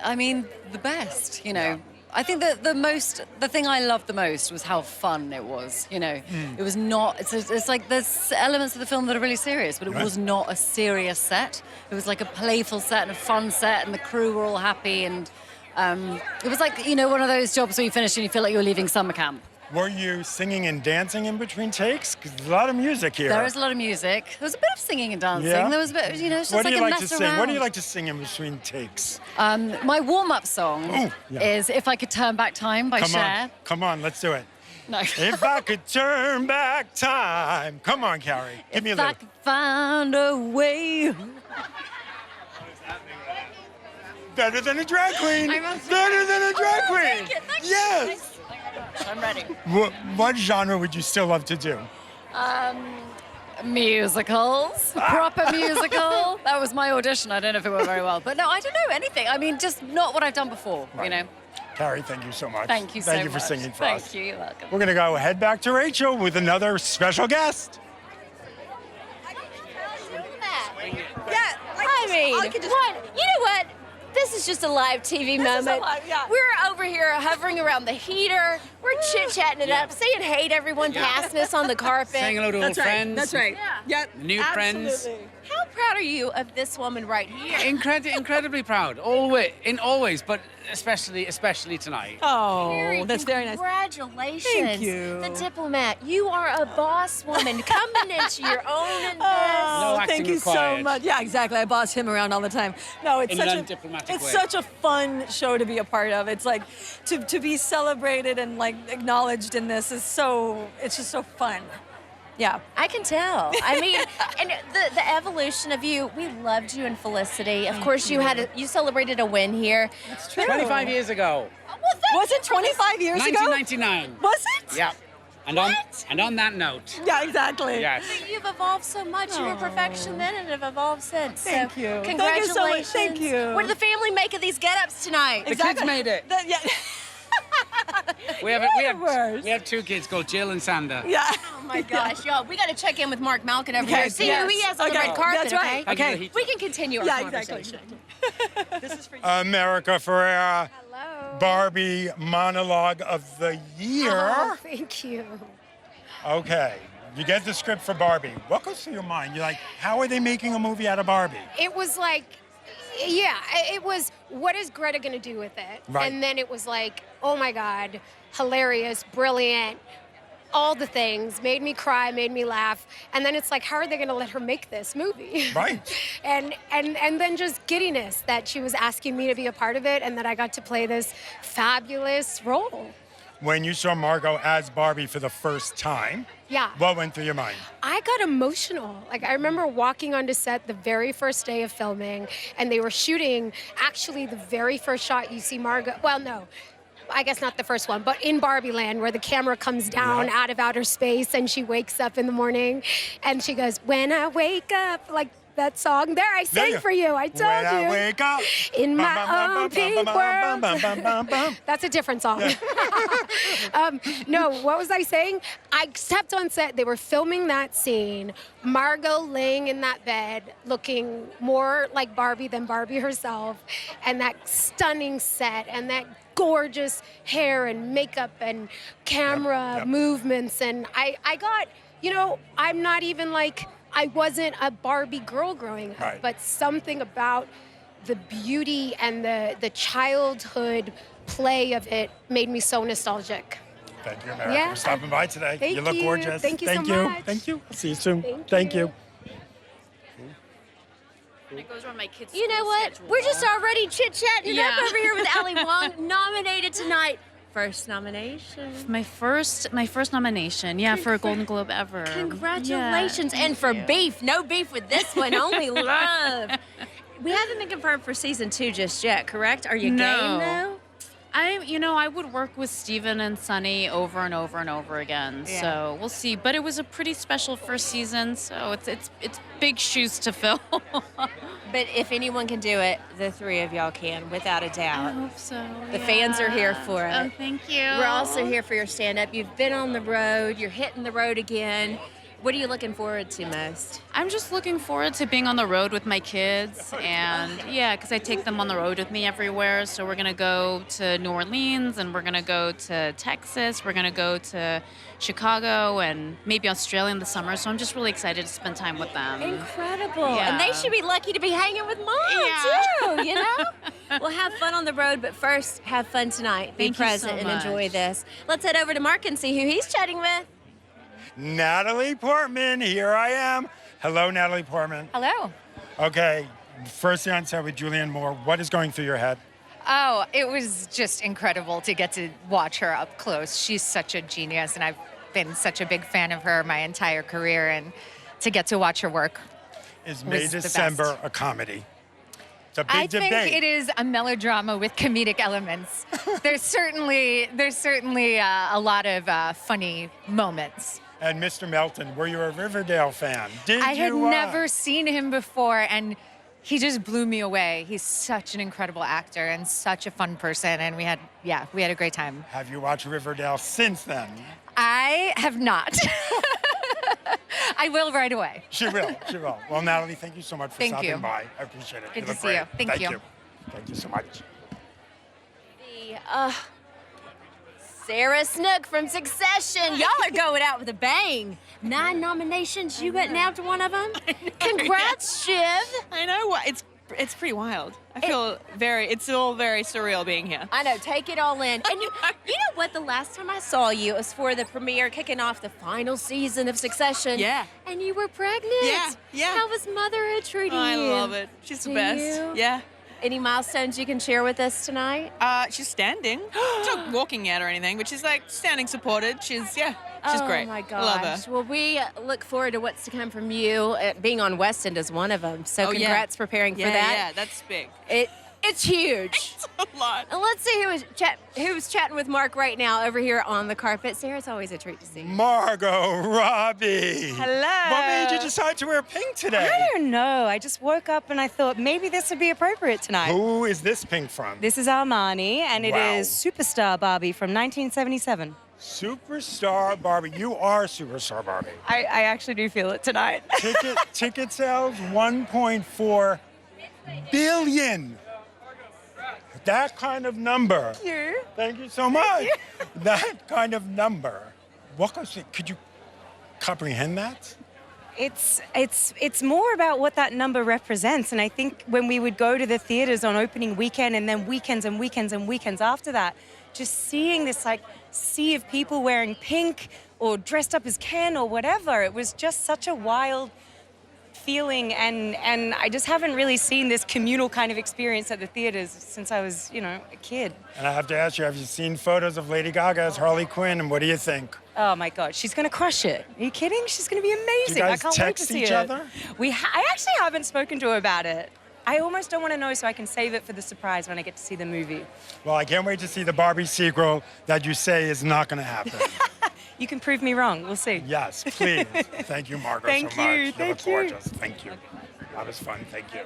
Speaker 19: I mean, the best, you know. I think that the thing I loved the most was how fun it was, you know. It was not, it's like there's elements of the film that are really serious, but it was not a serious set. It was like a playful set and a fun set and the crew were all happy and it was like, you know, one of those jobs where you finish and you feel like you're leaving summer camp.
Speaker 1: Were you singing and dancing in between takes? Because there's a lot of music here.
Speaker 19: There is a lot of music. There was a bit of singing and dancing.
Speaker 1: Yeah?
Speaker 19: There was a bit, you know, it's just
Speaker 1: What do
Speaker 19: like
Speaker 1: you
Speaker 19: a
Speaker 1: like
Speaker 19: mess
Speaker 1: to sing?
Speaker 19: around.
Speaker 1: What do you like to sing in between takes?
Speaker 19: My warm-up song is If I Could Turn Back Time by Cher.
Speaker 1: Come on, let's do it.
Speaker 19: No.
Speaker 1: If I could turn back time. Come on, Carrie. Give me a
Speaker 19: If I
Speaker 1: little.
Speaker 19: could find a way.
Speaker 1: Better than a drag queen.
Speaker 19: I'm on
Speaker 1: Better than a drag queen.
Speaker 19: Thank you.
Speaker 1: Yes.
Speaker 19: I'm ready.
Speaker 1: What genre would you still love to do?
Speaker 19: Musicals. Proper musical. That was my audition. I don't know if it went very well. But no, I don't know anything. I mean, just not what I've done before, you know.
Speaker 1: Carrie, thank you so much.
Speaker 19: Thank you so much.
Speaker 1: Thank you for singing for us.
Speaker 19: Thank you. You're welcome.
Speaker 1: We're going to go head back to Rachel with another special guest.
Speaker 2: I mean, what? You know what? This is just a live TV moment. We're over here hovering around the heater. We're chit-chatting it up, saying hey to everyone passing us on the carpet.
Speaker 20: Saying hello to old friends.
Speaker 2: That's right. Yep.
Speaker 20: New friends.
Speaker 2: How proud are you of this woman right here?
Speaker 20: Incredibly proud. Always, but especially tonight.
Speaker 2: Oh,
Speaker 11: that's very nice.
Speaker 2: Congratulations.
Speaker 11: Thank you.
Speaker 2: The diplomat. You are a boss woman coming into your own in this.
Speaker 20: No acting
Speaker 11: Thank you so
Speaker 20: required.
Speaker 11: much. Yeah, exactly. I boss him around all the time. No, it's
Speaker 20: In
Speaker 11: such
Speaker 20: an
Speaker 11: a
Speaker 20: undiplomatic
Speaker 11: it's
Speaker 20: way.
Speaker 11: such a fun show to be a part of. It's like to be celebrated and like acknowledged in this is it's just so fun. Yeah.
Speaker 2: I can tell. I mean, and the evolution of you, we loved you in Felicity. Of course, you celebrated a win here.
Speaker 11: That's
Speaker 2: true.
Speaker 20: 25 years ago.
Speaker 11: Was it 25 years ago?
Speaker 20: 1999.
Speaker 11: Was it?
Speaker 20: Yeah. And on that note.
Speaker 11: Yeah, exactly.
Speaker 20: Yes.
Speaker 2: But you've evolved so much. You were perfection then and have evolved since.
Speaker 11: Thank
Speaker 2: so,
Speaker 11: you. Thank you
Speaker 2: Congratulations.
Speaker 11: so much. Thank you.
Speaker 2: What did the family make of these get-ups tonight?
Speaker 20: The kids made it.
Speaker 11: Yeah.
Speaker 20: We have two kids called Jill and Sander.
Speaker 11: Yeah.
Speaker 2: Oh my gosh, y'all. We got to check in with Mark Malkin over here. See who he has on the
Speaker 11: Okay,
Speaker 2: red carpet,
Speaker 11: that's right.
Speaker 2: okay?
Speaker 11: Okay.
Speaker 2: We can continue our
Speaker 11: Yeah,
Speaker 2: conversation.
Speaker 11: exactly. This is for you.
Speaker 1: America Ferrera.
Speaker 2: Hello.
Speaker 1: Barbie monologue of the year.
Speaker 21: Oh, thank you.
Speaker 1: Okay. You get the script for Barbie. What goes through your mind? You're like, how are they making a movie out of Barbie?
Speaker 21: It was like, yeah, it was, what is Greta going to do with it?
Speaker 1: Right.
Speaker 21: And then it was like, oh my God, hilarious, brilliant, all the things, made me cry, made me laugh. And then it's like, how are they going to let her make this movie?
Speaker 1: Right.
Speaker 21: and then just giddiness that she was asking me to be a part of it and that I got to play this fabulous role.
Speaker 1: When you saw Margot as Barbie for the first time,
Speaker 21: Yeah.
Speaker 1: what went through your mind?
Speaker 21: I got emotional. Like, I remember walking onto set the very first day of filming, and they were shooting, actually, the very first shot you see Margot. Well, no. I guess not the first one, but in Barbie Land, where the camera comes down out of outer space and she wakes up in the morning and she goes, when I wake up, like that song there I sang for you. I told
Speaker 1: when
Speaker 21: you.
Speaker 1: I wake up.
Speaker 21: In my own pink world. That's a different song. No, what was I saying? I stepped on set. They were filming that scene. Margot laying in that bed, looking more like Barbie than Barbie herself. And that stunning set and that gorgeous hair and makeup and camera movements. And I got, you know, I'm not even like, I wasn't a Barbie girl growing up, but something about the beauty and the childhood play of it made me so nostalgic.
Speaker 1: Thank you, America, for stopping by today.
Speaker 21: Thank
Speaker 1: you look
Speaker 21: you.
Speaker 1: gorgeous.
Speaker 21: Thank you so much.
Speaker 1: Thank you. I'll see you soon. Thank you.
Speaker 11: It goes around my kids'
Speaker 2: You know what?
Speaker 11: schedule.
Speaker 2: We're just already chit-chatting
Speaker 11: Yeah.
Speaker 2: up over here with Ali Wong, nominated tonight. First nomination.
Speaker 5: My first nomination, for a Golden Globe ever.
Speaker 2: Congratulations. And for beef, no beef with this one, only love. We haven't been confirmed for season 2 just yet, correct? Are you game though?
Speaker 5: I would work with Steven and Sunny over and over and over again.
Speaker 2: Yeah.
Speaker 5: So we'll see. But it was a pretty special first season, so it's big shoes to fill.
Speaker 2: But if anyone can do it, the three of y'all can, without a doubt.
Speaker 5: I hope so.
Speaker 2: The fans are here for it.
Speaker 5: Oh, thank you.
Speaker 2: We're also here for your stand-up. You've been on the road. You're hitting the road again. What are you looking forward to most?
Speaker 5: I'm just looking forward to being on the road with my kids, and because I take them on the road with me everywhere. So we're gonna go to New Orleans, and we're gonna go to Texas. We're gonna go to Chicago, and maybe Australia in the summer. So I'm just really excited to spend time with them.
Speaker 2: Incredible.
Speaker 5: Yeah.
Speaker 2: And they should be lucky to be hanging with Mom, too, you know? Well, have fun on the road, but first, have fun tonight. Be
Speaker 5: Thank you so
Speaker 2: present and enjoy
Speaker 5: much.
Speaker 2: this. Let's head over to Mark and see who he's chatting with.
Speaker 1: Natalie Portman, here I am. Hello, Natalie Portman.
Speaker 22: Hello.
Speaker 1: Okay, first day on set with Julianne Moore. What is going through your head?
Speaker 22: Oh, it was just incredible to get to watch her up close. She's such a genius, and I've been such a big fan of her my entire career, and to get to watch her work
Speaker 1: Is
Speaker 22: was
Speaker 1: May
Speaker 22: the
Speaker 1: December
Speaker 22: best.
Speaker 1: a comedy? It's a big
Speaker 22: I
Speaker 1: debate.
Speaker 22: think it is a melodrama with comedic elements. there's certainly a lot of funny moments.
Speaker 1: And Mr. Melton, were you a Riverdale fan?
Speaker 22: I had never seen him before, and he just blew me away. He's such an incredible actor and such a fun person, and we had a great time.
Speaker 1: Have you watched Riverdale since then?
Speaker 22: I have not. I will right away.
Speaker 1: She will. Well, Natalie, thank you so much for
Speaker 22: Thank
Speaker 1: stopping
Speaker 22: you.
Speaker 1: by. I appreciate it.
Speaker 22: Good
Speaker 1: You
Speaker 22: to
Speaker 1: look
Speaker 22: see
Speaker 1: great.
Speaker 22: you. Thank you.
Speaker 1: Thank you so much.
Speaker 2: Sarah Snook from Succession. Y'all are going out with a bang. 9 nominations. You got nabbed one of them. Congrats, Shiv.
Speaker 23: I know. It's pretty wild. I feel it's all very surreal being here.
Speaker 2: I know. Take it all in. And you know what? The last time I saw you, it was for the premiere, kicking off the final season of Succession.
Speaker 23: Yeah.
Speaker 2: And you were pregnant.
Speaker 23: Yeah.
Speaker 2: How was motherhood treating you?
Speaker 23: I love it. She's the best.
Speaker 2: You?
Speaker 23: Yeah.
Speaker 2: Any milestones you can share with us tonight?
Speaker 23: She's standing. She's not walking yet or anything, but she's like standing supported. She's great.
Speaker 2: Oh my gosh.
Speaker 23: Love her.
Speaker 2: Well, we look forward to what's to come from you. Being on West End is one of them. So congrats preparing for that.
Speaker 23: Yeah, that's big.
Speaker 2: It's huge.
Speaker 23: It's a lot.
Speaker 2: And let's see who's chatting with Mark right now over here on the carpet. Sarah, it's always a treat to see you.
Speaker 1: Margot Robbie.
Speaker 24: Hello.
Speaker 1: What made you decide to wear pink today?
Speaker 24: I don't know. I just woke up and I thought maybe this would be appropriate tonight.
Speaker 1: Who is this pink from?
Speaker 24: This is Armani, and it is Superstar Barbie from 1977.
Speaker 1: Superstar Barbie. You are Superstar Barbie.
Speaker 24: I actually do feel it tonight.
Speaker 1: Ticket sales, 1.4 billion. That kind of number.
Speaker 24: Thank you.
Speaker 1: Thank you so much. That kind of number. Could you comprehend that?
Speaker 24: It's more about what that number represents, and I think when we would go to the theaters on opening weekend and then weekends and weekends and weekends after that, just seeing this like sea of people wearing pink or dressed up as Ken or whatever, it was just such a wild feeling, and I just haven't really seen this communal kind of experience at the theaters since I was, a kid.
Speaker 1: And I have to ask you, have you seen photos of Lady Gaga as Harley Quinn, and what do you think?
Speaker 24: Oh my God, she's gonna crush it. Are you kidding? She's gonna be amazing.
Speaker 1: Do you guys
Speaker 24: I can't wait to
Speaker 1: text
Speaker 24: see
Speaker 1: each
Speaker 24: it.
Speaker 1: other?
Speaker 24: I actually haven't spoken to her about it. I almost don't want to know so I can save it for the surprise when I get to see the movie.
Speaker 1: Well, I can't wait to see the Barbie sequel that you say is not going to happen.
Speaker 24: You can prove me wrong. We'll see.
Speaker 1: Yes, please. Thank you, Margot,
Speaker 24: Thank
Speaker 1: so much.
Speaker 24: you. Thank
Speaker 1: look
Speaker 24: you.
Speaker 1: gorgeous. Thank you. That was fun. Thank you.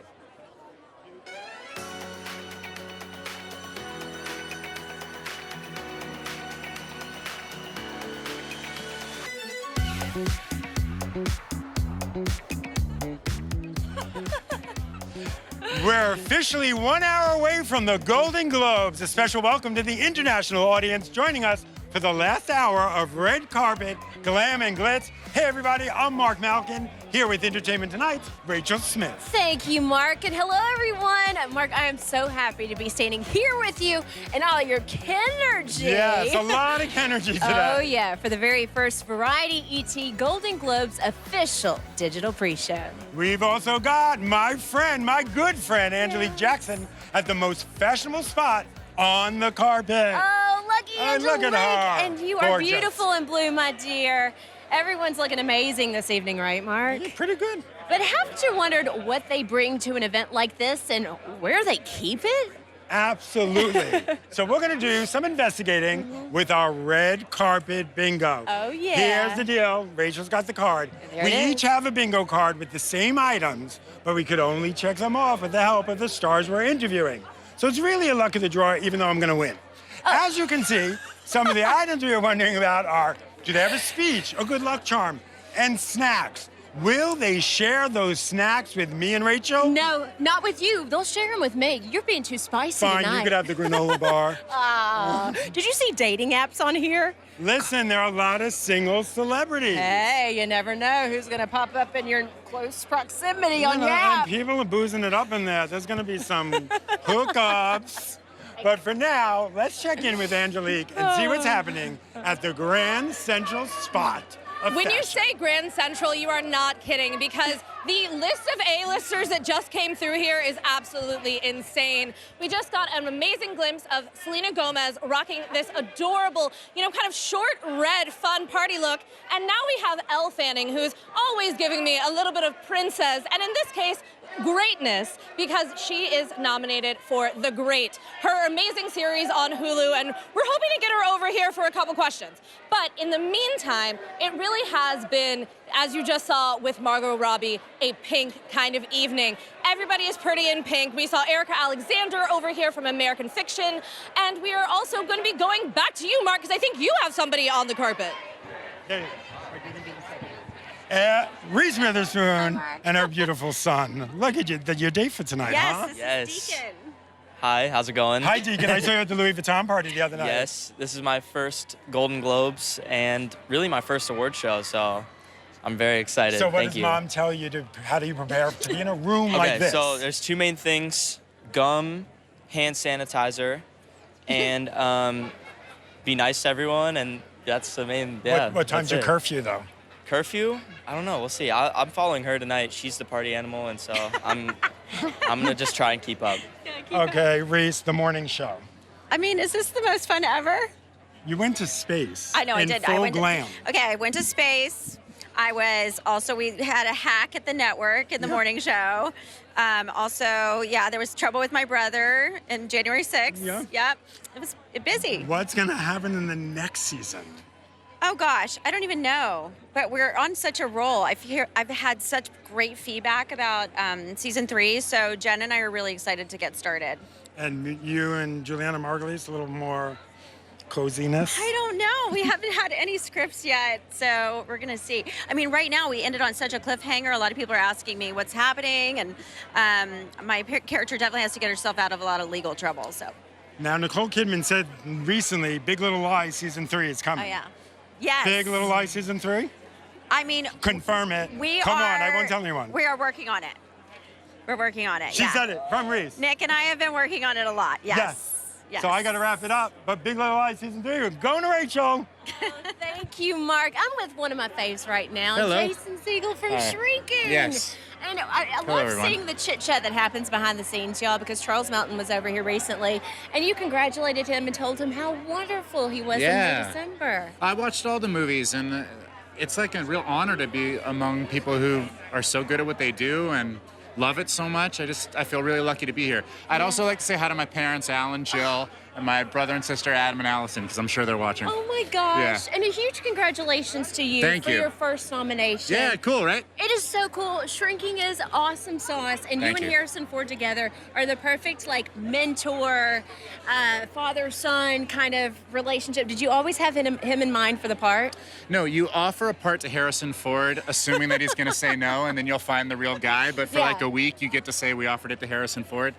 Speaker 1: We're officially 1 hour away from the Golden Globes. A special welcome to the international audience joining us for the last hour of red carpet, glam, and glitz. Hey, everybody, I'm Mark Malkin, here with Entertainment Tonight's Rachel Smith.
Speaker 2: Thank you, Mark, and hello, everyone. Mark, I am so happy to be standing here with you and all your Kenergy.
Speaker 1: Yes, a lot of Kenergy today.
Speaker 2: Oh, yeah, for the very first Variety ET Golden Globes official digital pre-show.
Speaker 1: We've also got my friend, my good friend, Angelique Jackson, at the most fashionable spot on the carpet.
Speaker 2: Oh, lucky Angelique.
Speaker 1: Look at her.
Speaker 2: And you are
Speaker 1: Gorgeous.
Speaker 2: beautiful in blue, my dear. Everyone's looking amazing this evening, right, Mark?
Speaker 1: Yeah, pretty good.
Speaker 2: But haven't you wondered what they bring to an event like this and where they keep it?
Speaker 1: Absolutely. So we're going to do some investigating with our red carpet bingo.
Speaker 2: Oh, yeah.
Speaker 1: Here's the deal. Rachel's got the card.
Speaker 2: There
Speaker 1: We
Speaker 2: it is.
Speaker 1: each have a bingo card with the same items, but we could only check them off with the help of the stars we're interviewing. So it's really a luck of the draw, even though I'm going to win. As you can see, some of the items we were wondering about are, do they have a speech, a good luck charm, and snacks? Will they share those snacks with me and Rachel?
Speaker 2: No, not with you. They'll share them with me. You're being too spicy
Speaker 1: Fine,
Speaker 2: tonight.
Speaker 1: you could have the granola bar.
Speaker 2: Did you see dating apps on here?
Speaker 1: Listen, there are a lot of single celebrities.
Speaker 2: Hey, you never know who's going to pop up in your close proximity on
Speaker 1: You know,
Speaker 2: your app.
Speaker 1: and people are boozing it up in there. There's going to be some hookups. But for now, let's check in with Angelique and see what's happening at the Grand Central spot of
Speaker 11: When you
Speaker 1: fashion.
Speaker 11: say Grand Central, you are not kidding, because the list of A-listers that just came through here is absolutely insane. We just got an amazing glimpse of Selena Gomez rocking this adorable, kind of short red fun party look. And now we have Elle Fanning, who's always giving me a little bit of princess, and in this case, greatness, because she is nominated for The Great, her amazing series on Hulu, and we're hoping to get her over here for a couple questions. But in the meantime, it really has been, as you just saw with Margot Robbie, a pink kind of evening. Everybody is pretty in pink. We saw Erica Alexander over here from American Fiction, and we are also going to be going back to you, Mark, because I think you have somebody on the carpet.
Speaker 1: There you go. Reese Witherspoon and her beautiful son. Look at you, your date for tonight, huh?
Speaker 3: Yes. Hi, how's it going?
Speaker 1: Hi, Deacon. I saw you at the Louis Vuitton party the other night.
Speaker 3: Yes, this is my first Golden Globes and really my first award show, so I'm very excited.
Speaker 1: So what
Speaker 3: Thank
Speaker 1: does
Speaker 3: you.
Speaker 1: Mom tell you to, how do you prepare to be in a room like this?
Speaker 3: So there's two main things: gum, hand sanitizer, and be nice to everyone, and that's the main,
Speaker 1: What time's your curfew, though?
Speaker 3: Curfew? I don't know. We'll see. I'm following her tonight. She's the party animal, and so I'm gonna just try and keep up.
Speaker 1: Okay, Reese, the morning show.
Speaker 4: I mean, is this the most fun ever?
Speaker 1: You went to space.
Speaker 4: I know, I
Speaker 1: in
Speaker 4: did.
Speaker 1: Full
Speaker 4: I went
Speaker 1: glam.
Speaker 4: I went to space. We had a hack at the network in the morning show. There was trouble with my brother in January 6th.
Speaker 1: Yeah.
Speaker 4: Yep. It was busy.
Speaker 1: What's gonna happen in the next season?
Speaker 4: Oh gosh, I don't even know. But we're on such a roll. I've had such great feedback about season 3, so Jen and I are really excited to get started.
Speaker 1: And you and Juliana Margulies, a little more coziness?
Speaker 4: I don't know. We haven't had any scripts yet, so we're gonna see. I mean, right now we ended on such a cliffhanger. A lot of people are asking me what's happening, and my character definitely has to get herself out of a lot of legal trouble. So.
Speaker 1: Now, Nicole Kidman said recently, Big Little Lies season 3 is coming.
Speaker 4: Oh yeah. Yes.
Speaker 1: Big Little Lies season 3?
Speaker 4: I mean.
Speaker 1: Confirm it. Come on, I won't tell anyone.
Speaker 4: We are working on it. We're working on it.
Speaker 1: She said it from Reese.
Speaker 4: Nick and I have been working on it a lot. Yes.
Speaker 1: So I got to wrap it up. But Big Little Lies season 3, we're going to Rachel.
Speaker 2: Thank you, Mark. I'm with one of my faves right now,
Speaker 1: Hello.
Speaker 2: Jason Segel from
Speaker 1: Hi.
Speaker 2: Shrinking.
Speaker 1: Yes.
Speaker 2: And I
Speaker 1: Hello,
Speaker 2: love
Speaker 1: everyone.
Speaker 2: seeing the chit-chat that happens behind the scenes, y'all, because Charles Melton was over here recently, and you congratulated him and told him how wonderful he was in December.
Speaker 6: I watched all the movies, and it's like a real honor to be among people who are so good at what they do, and love it so much. I feel really lucky to be here. I'd also like to say hi to my parents, Alan, Jill, and my brother and sister, Adam and Allison, because I'm sure they're watching.
Speaker 2: Oh my gosh.
Speaker 6: Yeah.
Speaker 2: And a huge congratulations to you
Speaker 6: Thank
Speaker 2: for
Speaker 6: you.
Speaker 2: your first nomination.
Speaker 6: Yeah, cool, right?
Speaker 2: It is so cool. Shrinking is awesome sauce. And you
Speaker 6: Thank
Speaker 2: and
Speaker 6: you.
Speaker 2: Harrison Ford together are the perfect like mentor, father-son kind of relationship. Did you always have him in mind for the part?
Speaker 6: No, you offer a part to Harrison Ford, assuming that he's going to say no, and then you'll find the real guy. But for
Speaker 2: Yeah.
Speaker 6: like a week, you get to say we offered it to Harrison Ford,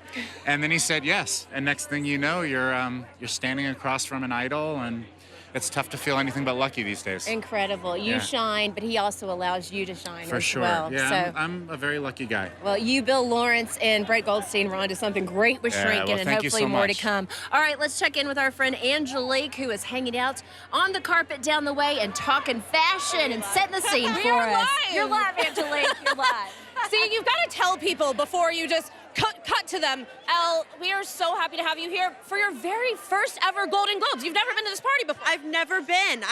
Speaker 6: and then he said yes. And next thing you know, you're standing across from an idol, and it's tough to feel anything but lucky these days.
Speaker 2: Incredible. You
Speaker 6: Yeah.
Speaker 2: shine, but he also allows you to shine
Speaker 6: For
Speaker 2: as
Speaker 6: sure.
Speaker 2: well.
Speaker 6: Yeah,
Speaker 2: So,
Speaker 6: I'm a very lucky guy.
Speaker 2: well, you, Bill Lawrence, and Brett Goldstein were onto something great with
Speaker 6: Yeah,
Speaker 2: Shrinking,
Speaker 6: well,
Speaker 2: and
Speaker 6: thank you
Speaker 2: hopefully
Speaker 6: so
Speaker 2: more to
Speaker 6: much.
Speaker 2: come. All right, let's check in with our friend Angelique, who is hanging out on the carpet down the way and talking fashion and setting the scene
Speaker 11: We
Speaker 2: for
Speaker 11: are
Speaker 2: us.
Speaker 11: live.
Speaker 2: You're live, Angelique. You're live.
Speaker 11: See, you've got to tell people before you just cut to them. Elle, we are so happy to have you here for your very first ever Golden Globes. You've never been to this party before.
Speaker 8: I've never been.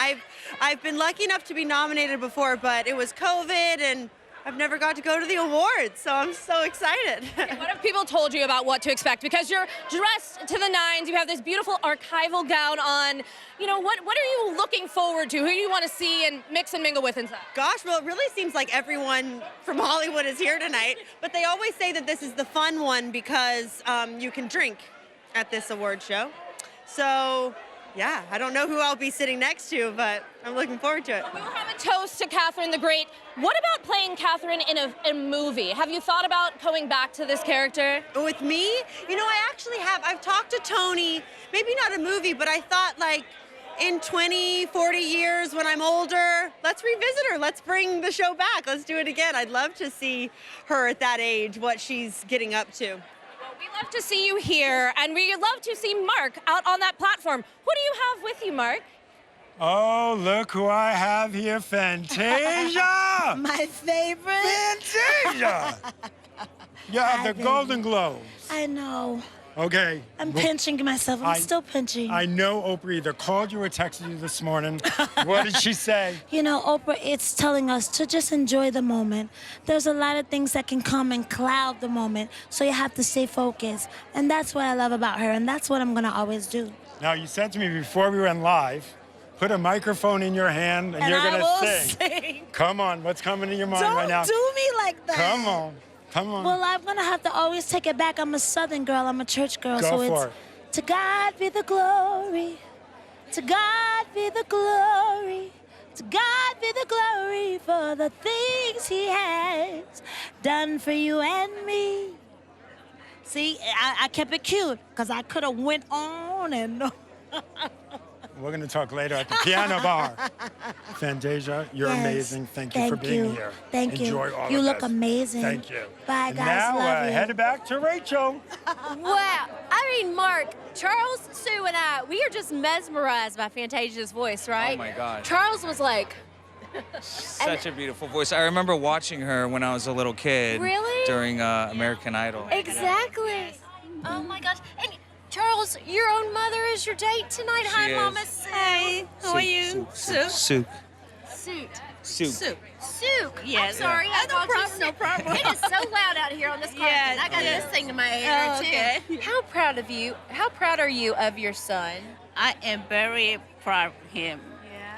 Speaker 8: I've been lucky enough to be nominated before, but it was COVID and I've never got to go to the awards, so I'm so excited.
Speaker 11: What have people told you about what to expect? Because you're dressed to the nines, you have this beautiful archival gown on. You know, what are you looking forward to? Who do you want to see and mix and mingle with inside?
Speaker 8: Gosh, well, it really seems like everyone from Hollywood is here tonight, but they always say that this is the fun one because you can drink at this award show. So, yeah, I don't know who I'll be sitting next to, but I'm looking forward to it.
Speaker 11: We will have a toast to Catherine the Great. What about playing Catherine in a movie? Have you thought about going back to this character?
Speaker 8: With me? You know, I actually have. I've talked to Tony, maybe not a movie, but I thought like in 20, 40 years when I'm older, let's revisit her. Let's bring the show back. Let's do it again. I'd love to see her at that age, what she's getting up to.
Speaker 11: We love to see you here, and we love to see Mark out on that platform. Who do you have with you, Mark?
Speaker 1: Oh, look who I have here, Fantasia!
Speaker 9: My favorite.
Speaker 1: Fantasia! You have the Golden Globes.
Speaker 9: I know.
Speaker 1: Okay.
Speaker 9: I'm pinching myself. I'm still pinching.
Speaker 1: I know Oprah either called you or texted you this morning. What did she say?
Speaker 9: You know, Oprah, it's telling us to just enjoy the moment. There's a lot of things that can come and cloud the moment, so you have to stay focused. And that's what I love about her, and that's what I'm going to always do.
Speaker 1: Now, you said to me before we went live, put a microphone in your hand and you're
Speaker 9: I
Speaker 1: going
Speaker 9: will
Speaker 1: to sing. Come on, what's coming to your mind
Speaker 9: Don't
Speaker 1: right now?
Speaker 9: do me like that.
Speaker 1: Come on. Come on.
Speaker 9: Well, I'm going to have to always take it back. I'm a Southern girl. I'm a church girl.
Speaker 1: Go
Speaker 9: so
Speaker 1: for
Speaker 9: it's to God be the glory. To God be the glory. To God be the glory for the things he has done for you and me. See, I kept it cute because I could have went on and on.
Speaker 1: We're going to talk later at the piano bar. Fantasia, you're
Speaker 9: Yes.
Speaker 1: amazing. Thank you for being here.
Speaker 9: Thank you.
Speaker 1: Enjoy all
Speaker 9: You
Speaker 1: of
Speaker 9: look
Speaker 1: this.
Speaker 9: amazing.
Speaker 1: Thank you.
Speaker 9: Bye,
Speaker 1: And
Speaker 9: guys.
Speaker 1: now,
Speaker 9: Love you.
Speaker 1: headed back to Rachel.
Speaker 2: Wow. I mean, Mark, Charles, Sue, and I, we are just mesmerized by Fantasia's voice, right?
Speaker 12: Oh my gosh.
Speaker 2: Charles was like,
Speaker 12: Such a beautiful voice. I remember watching her when I was a little kid.
Speaker 2: Really?
Speaker 12: During American Idol.
Speaker 2: exactly. Oh my gosh. And Charles, your own mother is your date tonight. Hi,
Speaker 12: is.
Speaker 2: Mama Sue.
Speaker 8: Hey, how are you?
Speaker 12: Soup.
Speaker 2: Suit.
Speaker 12: Soup.
Speaker 2: Sue.
Speaker 8: Yes.
Speaker 2: I'm sorry. I
Speaker 8: No
Speaker 2: called you
Speaker 8: problem,
Speaker 2: Sue.
Speaker 8: no problem.
Speaker 2: It is so loud out here on this carpet.
Speaker 8: Yes,
Speaker 2: I got
Speaker 8: yes.
Speaker 2: this thing to my ear,
Speaker 8: Oh,
Speaker 2: too.
Speaker 8: okay.
Speaker 2: How proud of you? How proud are you of your son?
Speaker 25: I am very proud of him.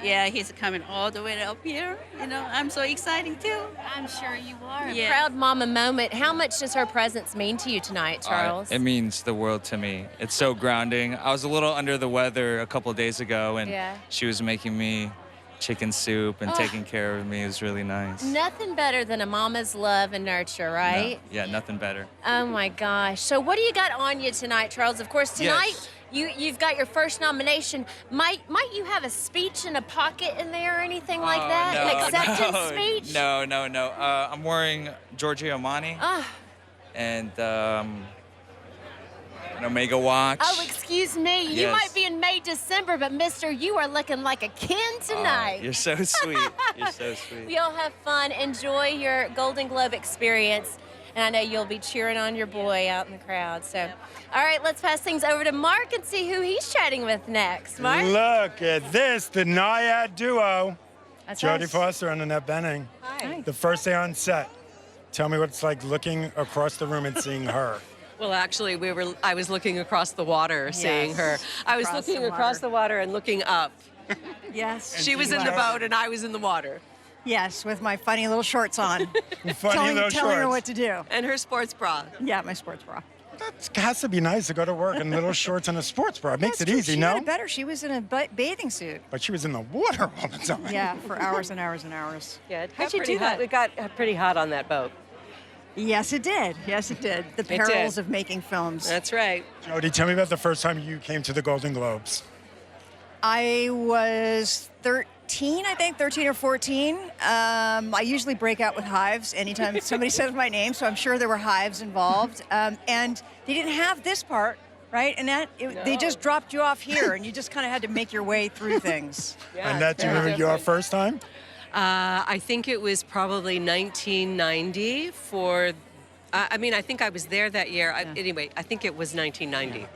Speaker 25: Yeah, he's coming all the way up here. You know, I'm so excited too.
Speaker 2: I'm sure you are.
Speaker 25: Yeah.
Speaker 2: Proud mama moment. How much does her presence mean to you tonight, Charles?
Speaker 12: It means the world to me. It's so grounding. I was a little under the weather a couple of days ago, and
Speaker 2: Yeah.
Speaker 12: she was making me chicken soup and
Speaker 2: Ugh.
Speaker 12: taking care of me. It was really nice.
Speaker 2: Nothing better than a mama's love and nurture, right?
Speaker 12: Yeah, nothing better.
Speaker 2: Oh my gosh. So what do you got on you tonight, Charles? Of course, tonight
Speaker 12: Yes.
Speaker 2: you've got your first nomination. Might you have a speech in a pocket in there or anything like that?
Speaker 12: No,
Speaker 2: An acceptance
Speaker 12: no,
Speaker 2: speech?
Speaker 12: No. I'm wearing Giorgio Armani
Speaker 2: Ah.
Speaker 12: and an Omega watch.
Speaker 2: Oh, excuse me. You
Speaker 12: Yes.
Speaker 2: might be in May, December, but mister, you are looking like a kin tonight.
Speaker 12: You're so sweet. You're so sweet.
Speaker 2: You'll have fun. Enjoy your Golden Globe experience. And I know you'll be cheering on your boy out in the crowd. So, all right, let's pass things over to Mark and see who he's chatting with next. Mark?
Speaker 1: Look at this, the Naiad duo.
Speaker 2: That's
Speaker 1: Jodie
Speaker 2: us.
Speaker 1: Foster and Annette Bening.
Speaker 2: Hi.
Speaker 1: The first day on set. Tell me what it's like looking across the room and seeing her.
Speaker 7: Well, actually, I was looking across the water, seeing her. I was looking across the water and looking up.
Speaker 10: Yes.
Speaker 7: She was in the boat and I was in the water.
Speaker 10: Yes, with my funny little shorts on.
Speaker 1: Funny little
Speaker 10: telling her
Speaker 1: shorts.
Speaker 10: what to do.
Speaker 7: And her sports bra.
Speaker 10: Yeah, my sports bra.
Speaker 1: It has to be nice to go to work in little shorts and a sports bra. It makes it easy,
Speaker 10: She
Speaker 1: no?
Speaker 10: had it better. She was in a bathing suit.
Speaker 1: But she was in the water all the time.
Speaker 10: Yeah, for hours and hours and hours.
Speaker 7: Yeah, it
Speaker 10: How'd
Speaker 7: got
Speaker 10: you
Speaker 7: pretty
Speaker 10: do that?
Speaker 7: hot. It got pretty hot on that boat.
Speaker 10: Yes, it did. Yes, it did. The
Speaker 7: It did.
Speaker 10: perils of making films.
Speaker 7: That's right.
Speaker 1: Jody, tell me about the first time you came to the Golden Globes.
Speaker 10: I was 13, I think, 13 or 14. I usually break out with hives anytime somebody says my name, so I'm sure there were hives involved. And they didn't have this part, right? And they just dropped you off here, and you just kind of had to make your way through things.
Speaker 1: Annette, do you remember your first time?
Speaker 7: I think it was probably 1990 for, I mean, I think I was there that year. Anyway, I think it was 1990.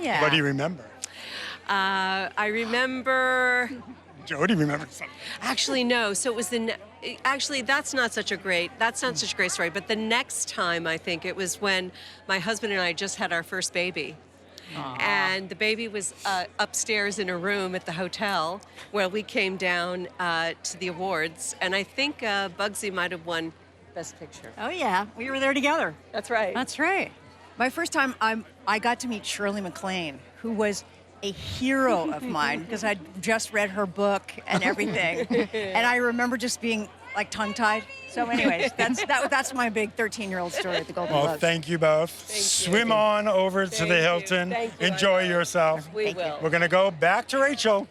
Speaker 10: Yeah.
Speaker 1: What do you remember?
Speaker 7: I remember...
Speaker 1: Jody remembers something.
Speaker 7: Actually, no. So it was actually, that's not such a great story. But the next time, I think it was when my husband and I just had our first baby. And the baby was upstairs in a room at the hotel where we came down to the awards. And I think Bugsy might have won Best Picture.
Speaker 10: Oh, yeah. We were there together.
Speaker 7: That's right.
Speaker 10: That's right. My first time, I got to meet Shirley MacLaine, who was a hero of mine because I'd just read her book and everything. And I remember just being like tongue-tied. So anyways, that's my big 13-year-old story at the Golden
Speaker 1: Well,
Speaker 10: Globes.
Speaker 1: thank you both. Swim on over to the Hilton. Enjoy yourself.
Speaker 7: We will.
Speaker 1: We're going to go back to Rachel.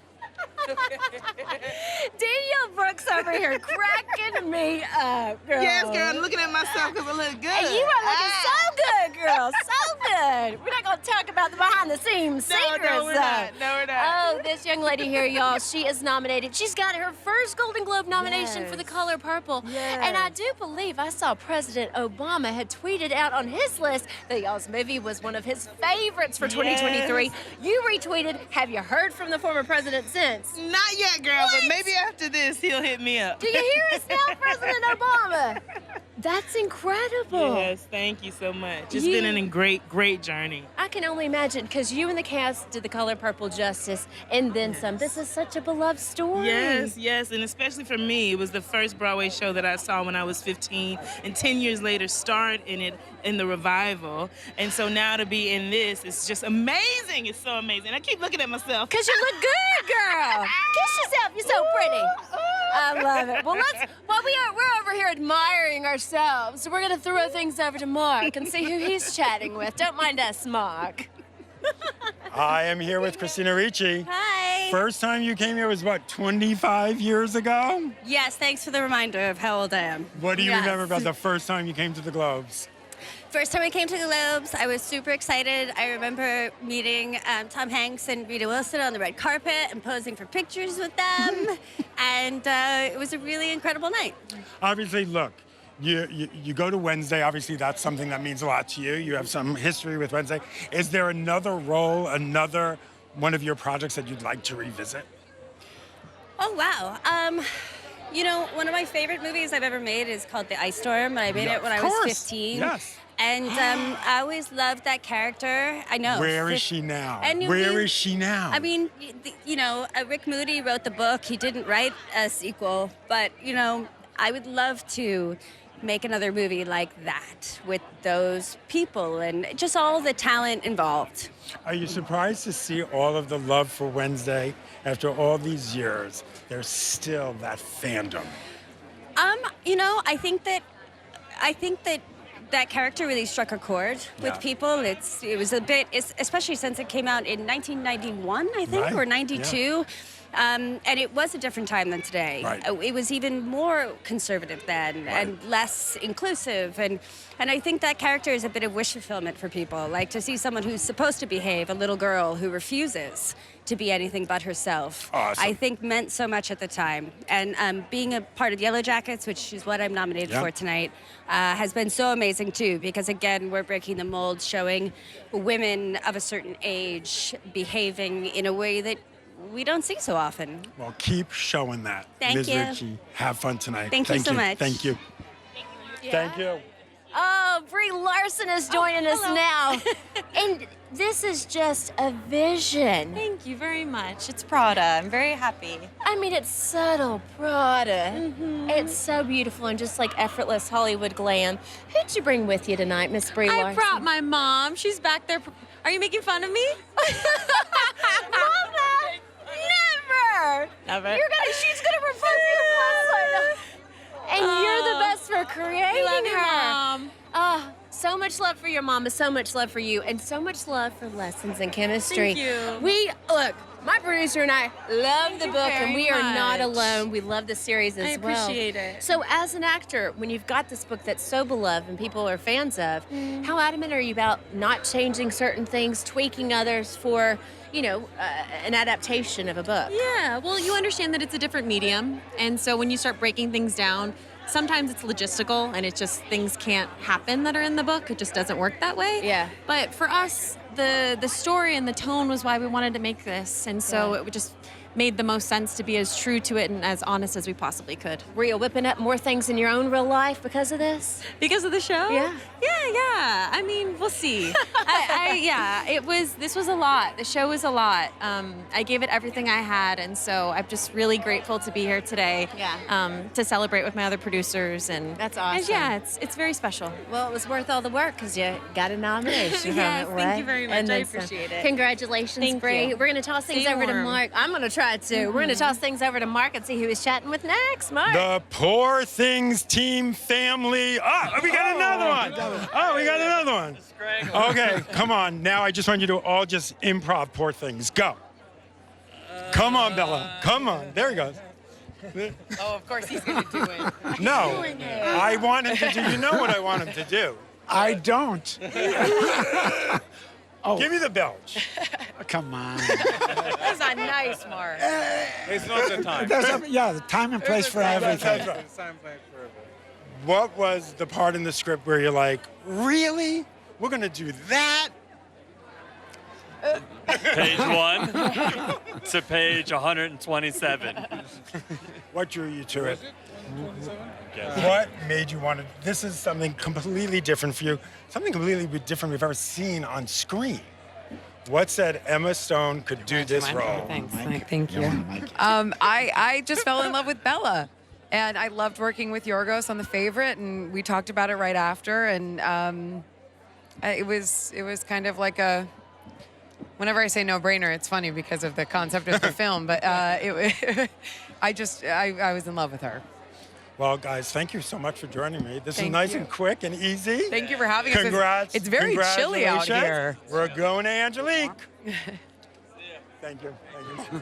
Speaker 2: Danielle Brooks over here cracking me up, girl.
Speaker 23: Yes, girl, I'm looking at myself because I look good.
Speaker 2: And you are looking so good, girl. So good. We're not going to talk about the behind-the-scenes secrets,
Speaker 23: no, we're
Speaker 2: though.
Speaker 23: not. No, we're not.
Speaker 2: Oh, this young lady here, y'all, she is nominated. She's got her first Golden Globe nomination for The Color Purple.
Speaker 10: Yes.
Speaker 2: And I do believe I saw President Obama had tweeted out on his list that y'all's movie was one of his favorites for 2023.
Speaker 23: Yes.
Speaker 2: You retweeted. Have you heard from the former president since?
Speaker 23: Not yet, girl, but maybe after this, he'll hit me up.
Speaker 2: Do you hear us now, President Obama? That's incredible.
Speaker 23: Yes, thank you so much. It's been a great journey.
Speaker 2: I can only imagine, because you and the cast did The Color Purple justice and then some. This is such a beloved story.
Speaker 23: Yes, and especially for me, it was the first Broadway show that I saw when I was 15, and 10 years later starred in it in the revival. And so now to be in this, it's just amazing. It's so amazing. I keep looking at myself.
Speaker 2: Because you look good, girl. Kiss yourself. You're so pretty. I love it. Well, we're over here admiring ourselves. So we're going to throw things over to Mark and see who he's chatting with. Don't mind us, Mark.
Speaker 1: I am here with Christina Ricci.
Speaker 13: Hi.
Speaker 1: First time you came here was, what, 25 years ago?
Speaker 13: Yes, thanks for the reminder of how old I am.
Speaker 1: What do you
Speaker 13: Yes.
Speaker 1: remember about the first time you came to the Globes?
Speaker 13: First time I came to the Globes, I was super excited. I remember meeting Tom Hanks and Rita Wilson on the red carpet and posing for pictures with them. And it was a really incredible night.
Speaker 1: Obviously, look, you go to Wednesday. Obviously, that's something that means a lot to you. You have some history with Wednesday. Is there another role, another one of your projects that you'd like to revisit?
Speaker 13: Oh, wow. You know, one of my favorite movies I've ever made is called The Ice Storm, and I made it when I was 15.
Speaker 1: Yes.
Speaker 13: And I always loved that character. I know.
Speaker 1: Where is she now?
Speaker 13: And
Speaker 1: Where is she now?
Speaker 13: I mean, you know, Rick Moody wrote the book. He didn't write a sequel, but, you know, I would love to make another movie like that with those people and just all the talent involved.
Speaker 1: Are you surprised to see all of the love for Wednesday after all these years? There's still that fandom.
Speaker 13: You know, I think that that character really struck a chord with people. It was a bit, especially since it came out in 1991, I think,
Speaker 1: Right,
Speaker 13: or 92.
Speaker 1: yeah.
Speaker 13: And it was a different time than today.
Speaker 1: Right.
Speaker 13: It was even more conservative then and less inclusive. And I think that character is a bit of wish fulfillment for people. Like to see someone who's supposed to behave, a little girl who refuses to be anything but herself,
Speaker 1: Awesome.
Speaker 13: I think meant so much at the time. And being a part of Yellow Jackets, which is what I'm nominated
Speaker 1: Yeah.
Speaker 13: for tonight, has been so amazing too, because again, we're breaking the mold, showing women of a certain age behaving in a way that we don't see so often.
Speaker 1: Well, keep showing that.
Speaker 13: Thank
Speaker 1: Ms.
Speaker 13: you.
Speaker 1: Ritchie, have fun tonight.
Speaker 13: Thank you so much.
Speaker 1: Thank you. Thank you.
Speaker 2: Oh, Brie Larson is joining us now. And this is just a vision.
Speaker 14: Thank you very much. It's Prada. I'm very happy.
Speaker 2: I mean, it's subtle Prada. It's so beautiful and just like effortless Hollywood glam. Who'd you bring with you tonight, Miss Brie Larson?
Speaker 14: I brought my mom. She's back there. Are you making fun of me?
Speaker 2: Mama! Never!
Speaker 14: Never.
Speaker 2: She's gonna propose your plus. And you're the best for creating
Speaker 14: love you,
Speaker 2: her.
Speaker 14: Mom.
Speaker 2: Oh, so much love for your mama, so much love for you, and so much love for lessons in chemistry.
Speaker 14: Thank you.
Speaker 2: Look, my producer and I love the book, and we are not
Speaker 14: much.
Speaker 2: alone. We love the series as well.
Speaker 14: I appreciate it.
Speaker 2: So as an actor, when you've got this book that's so beloved and people are fans of, how adamant are you about not changing certain things, tweaking others for, an adaptation of a book?
Speaker 15: Yeah, well, you understand that it's a different medium, and so when you start breaking things down, sometimes it's logistical, and things can't happen that are in the book. It just doesn't work that way.
Speaker 2: Yeah.
Speaker 15: But for us, the story and the tone was why we wanted to make this, and so it just made the most sense to be as true to it and as honest as we possibly could.
Speaker 2: Were you whipping up more things in your own real life because of this?
Speaker 15: Because of the show?
Speaker 2: Yeah.
Speaker 15: Yeah. I mean, we'll see. This was a lot. The show was a lot. I gave it everything I had, and so I'm just really grateful to be here today. To celebrate with my other producers, and
Speaker 2: that's awesome.
Speaker 15: And yeah, it's very special.
Speaker 2: Well, it was worth all the work because you got a nomination
Speaker 15: Yes,
Speaker 2: from it,
Speaker 15: thank you very much.
Speaker 2: And
Speaker 15: I
Speaker 2: then some.
Speaker 15: appreciate it.
Speaker 2: Congratulations,
Speaker 15: Thank
Speaker 2: Brie.
Speaker 15: you.
Speaker 2: We're going to toss things
Speaker 15: Stay
Speaker 2: over to
Speaker 15: warm.
Speaker 2: Mark. I'm going to try it too. We're going to toss things over to Mark and see who he's chatting with next. Mark.
Speaker 1: The Poor Things team family. Oh, we got another one. Oh, we got another one. Okay, come on. Now I just want you to all just improv Poor Things. Go. Come on, Bella. Come on. There he goes.
Speaker 15: Oh, of course he's going to do it.
Speaker 1: No, I want him to do. You know what I want him to do.
Speaker 16: I don't.
Speaker 1: Give me the belch.
Speaker 16: Come on.
Speaker 15: That's a nice Mark.
Speaker 1: It's not the time.
Speaker 16: The time and place for everything.
Speaker 1: What was the part in the script where you're like, really? We're going to do that?
Speaker 17: Page 1 to page 127.
Speaker 1: What drew you to it? What made you want to? This is something completely different for you. Something completely different we've ever seen on screen. What said Emma Stone could do this role?
Speaker 18: Thanks, Mike. Thank you. I just fell in love with Bella. And I loved working with Yorgos on The Favorite, and we talked about it right after. And it was kind of like a. Whenever I say no-brainer, it's funny because of the concept of the film. But I was in love with her.
Speaker 1: Well, guys, thank you so much for joining me. This is
Speaker 18: Thank
Speaker 1: nice
Speaker 18: you.
Speaker 1: and quick and easy.
Speaker 18: Thank you for having us.
Speaker 1: Congrats.
Speaker 18: It's very chilly out
Speaker 1: Congratulations.
Speaker 18: here.
Speaker 1: We're going to Angelique. Thank you. Thank you.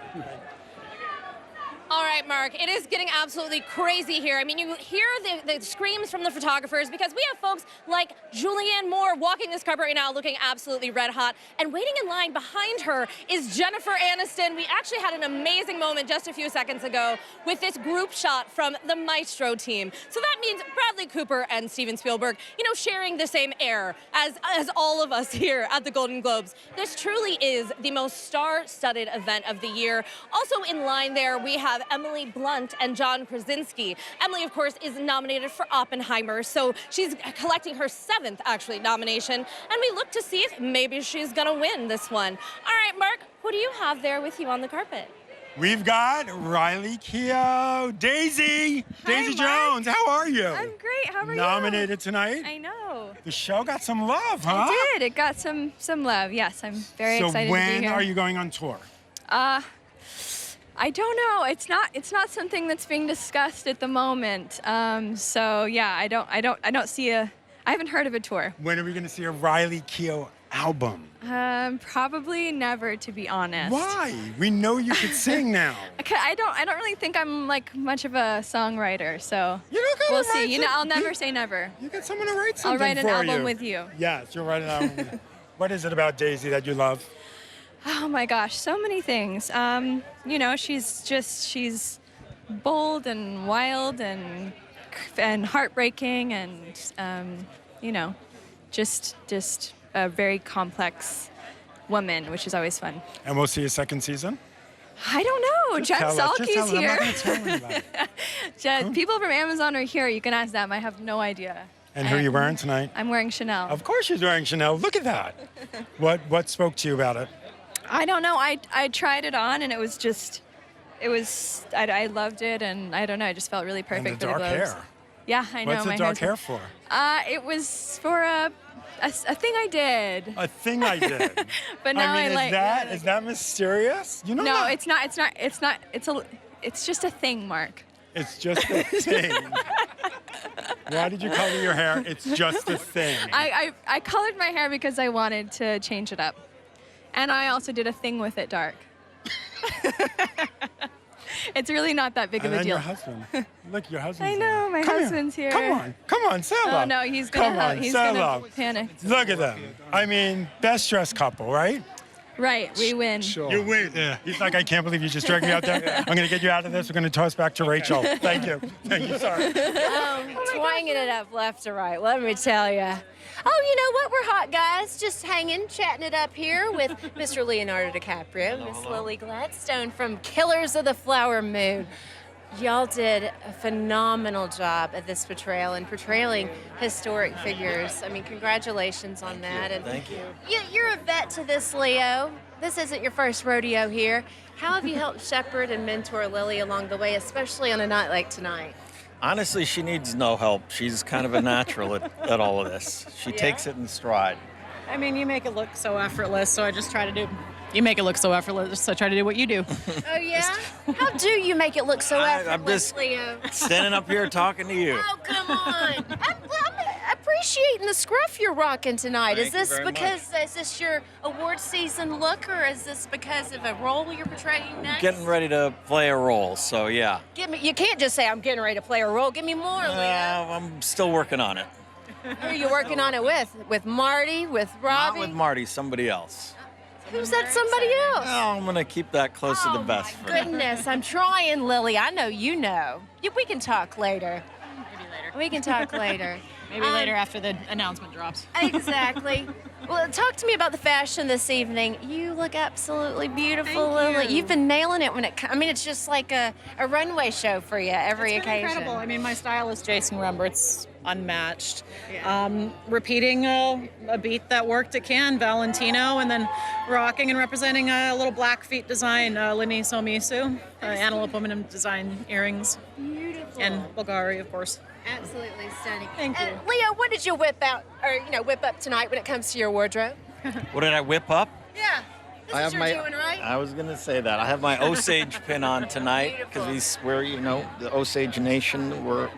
Speaker 11: All right, Mark, it is getting absolutely crazy here. I mean, you hear the screams from the photographers because we have folks like Julianne Moore walking this carpet right now looking absolutely red hot. And waiting in line behind her is Jennifer Aniston. We actually had an amazing moment just a few seconds ago with this group shot from the Maestro team. So that means Bradley Cooper and Steven Spielberg, sharing the same air as all of us here at the Golden Globes. This truly is the most star-studded event of the year. Also in line there, we have Emily Blunt and John Krasinski. Emily, of course, is nominated for Oppenheimer, so she's collecting her 7th, actually, nomination, and we look to see if maybe she's gonna win this one. All right, Mark, who do you have there with you on the carpet?
Speaker 1: We've got Riley Keough, Daisy Jones. How are you?
Speaker 26: I'm great. How are you?
Speaker 1: Nominated tonight.
Speaker 26: I know.
Speaker 1: The show got some love, huh?
Speaker 26: It did. It got some love. Yes, I'm very excited to be
Speaker 1: So when
Speaker 26: here.
Speaker 1: are you going on tour?
Speaker 26: I don't know. It's not something that's being discussed at the moment. So yeah, I don't see I haven't heard of a tour.
Speaker 1: When are we going to see a Riley Keough album?
Speaker 26: Probably never, to be honest.
Speaker 1: Why? We know you could sing now.
Speaker 26: I don't really think I'm like much of a songwriter, so we'll see. I'll never say never.
Speaker 1: You get someone to write something
Speaker 26: I'll write an
Speaker 1: for
Speaker 26: album
Speaker 1: you.
Speaker 26: with you.
Speaker 1: Yes, you'll write an album with you. What is it about Daisy that you love?
Speaker 26: Oh my gosh, so many things. She's bold and wild and heartbreaking and just a very complex woman, which is always fun.
Speaker 1: And we'll see a second season?
Speaker 26: I don't know.
Speaker 1: Just
Speaker 26: Jen
Speaker 1: tell us. Just
Speaker 26: Salke's
Speaker 1: tell us. I'm
Speaker 26: here.
Speaker 1: not gonna tell anybody.
Speaker 26: Jen, people from Amazon are here. You can ask them. I have no idea.
Speaker 1: And who are you wearing tonight?
Speaker 26: I'm wearing Chanel.
Speaker 1: Of course she's wearing Chanel. Look at that. What spoke to you about it?
Speaker 26: I don't know. I tried it on and it was I loved it, and I don't know. It just felt really perfect
Speaker 1: And the
Speaker 26: for the
Speaker 1: dark
Speaker 26: globes.
Speaker 1: hair.
Speaker 26: Yeah, I know.
Speaker 1: What's the
Speaker 26: my
Speaker 1: dark
Speaker 26: hair's-
Speaker 1: hair for?
Speaker 26: It was for a thing I did.
Speaker 1: A thing I did.
Speaker 26: But now
Speaker 1: I mean,
Speaker 26: like.
Speaker 1: is that mysterious? You know.
Speaker 26: No,
Speaker 1: not.
Speaker 26: it's not. It's just a thing, Mark.
Speaker 1: It's just a thing. Why did you color your hair? It's just a thing.
Speaker 26: I colored my hair because I wanted to change it up, and I also did a thing with it dark. It's really not that big
Speaker 1: And
Speaker 26: of a
Speaker 1: then
Speaker 26: deal.
Speaker 1: your husband. Look, your husband's
Speaker 26: I know, my
Speaker 1: Come
Speaker 26: husband's here.
Speaker 1: Come on, say hello.
Speaker 26: Oh no, he's
Speaker 1: Come
Speaker 26: gonna
Speaker 1: on, say hello.
Speaker 26: panic.
Speaker 1: Look at them. I mean, best dressed couple, right?
Speaker 26: Right, we win.
Speaker 1: You win. Yeah. He's like, I can't believe you just dragged me out there. I'm going to get you out of this. We're going to toss back to Rachel. Thank you. Thank you. Sorry.
Speaker 2: Twanging it up left to right, let me tell you. Oh, you know what? We're hot guys, just hanging, chatting it up here with Mr. Leonardo DiCaprio, Miss Lily Gladstone from Killers of the Flower Moon. Y'all did a phenomenal job at this portrayal and portraying historic figures. I mean, congratulations on that. And
Speaker 5: Thank you.
Speaker 2: You're a vet to this, Leo. This isn't your first rodeo here. How have you helped shepherd and mentor Lily along the way, especially on a night like tonight?
Speaker 5: Honestly, she needs no help. She's kind of a natural at all of this. She takes it in stride.
Speaker 19: I mean, you make it look so effortless, so I just try to do. You make it look so effortless, so I try to do what you do.
Speaker 2: Oh, yeah? How do you make it look so
Speaker 5: I'm
Speaker 2: effortless,
Speaker 5: just
Speaker 2: Leo?
Speaker 5: standing up here talking to you.
Speaker 2: Oh, come on. I'm appreciating the scruff you're rocking tonight.
Speaker 5: Thank
Speaker 2: Is
Speaker 5: you
Speaker 2: this
Speaker 5: very
Speaker 2: because, is this your award season look, or is this because of a role you're portraying next?
Speaker 5: Getting ready to play a role, so yeah.
Speaker 2: You can't just say, I'm getting ready to play a role. Give me more, Leo.
Speaker 5: I'm still working on it.
Speaker 2: Who are you working on it with? With Marty? With Robbie?
Speaker 5: Not with Marty, somebody else.
Speaker 2: Who's that somebody else?
Speaker 5: No, I'm gonna keep that close to the vest for now.
Speaker 2: Goodness, I'm trying, Lily. I know you know. We can talk later.
Speaker 19: Maybe later.
Speaker 2: We can talk later.
Speaker 19: Maybe later after the announcement drops.
Speaker 2: Exactly. Well, talk to me about the fashion this evening. You look absolutely beautiful,
Speaker 19: Thank
Speaker 2: Lily.
Speaker 19: you.
Speaker 2: You've been nailing it when it comes. I mean, it's just like a runway show for you every
Speaker 19: It's been
Speaker 2: occasion.
Speaker 19: incredible. I mean, my stylist, Jason Rember, it's unmatched. Repeating a beat that worked at Cannes, Valentino, and then rocking and representing a little Blackfeet design, Lini Somisu, Antelope Women Design earrings.
Speaker 2: Beautiful.
Speaker 19: And Bulgari, of course.
Speaker 2: Absolutely stunning.
Speaker 19: Thank you.
Speaker 2: Leo, what did you whip out, or whip up tonight when it comes to your wardrobe?
Speaker 5: What did I whip up?
Speaker 2: Yeah. This
Speaker 5: I
Speaker 2: is
Speaker 5: have
Speaker 2: your
Speaker 5: my.
Speaker 2: doing, right?
Speaker 5: I was gonna say that. I have my Osage pin on tonight because we're, the Osage Nation. We're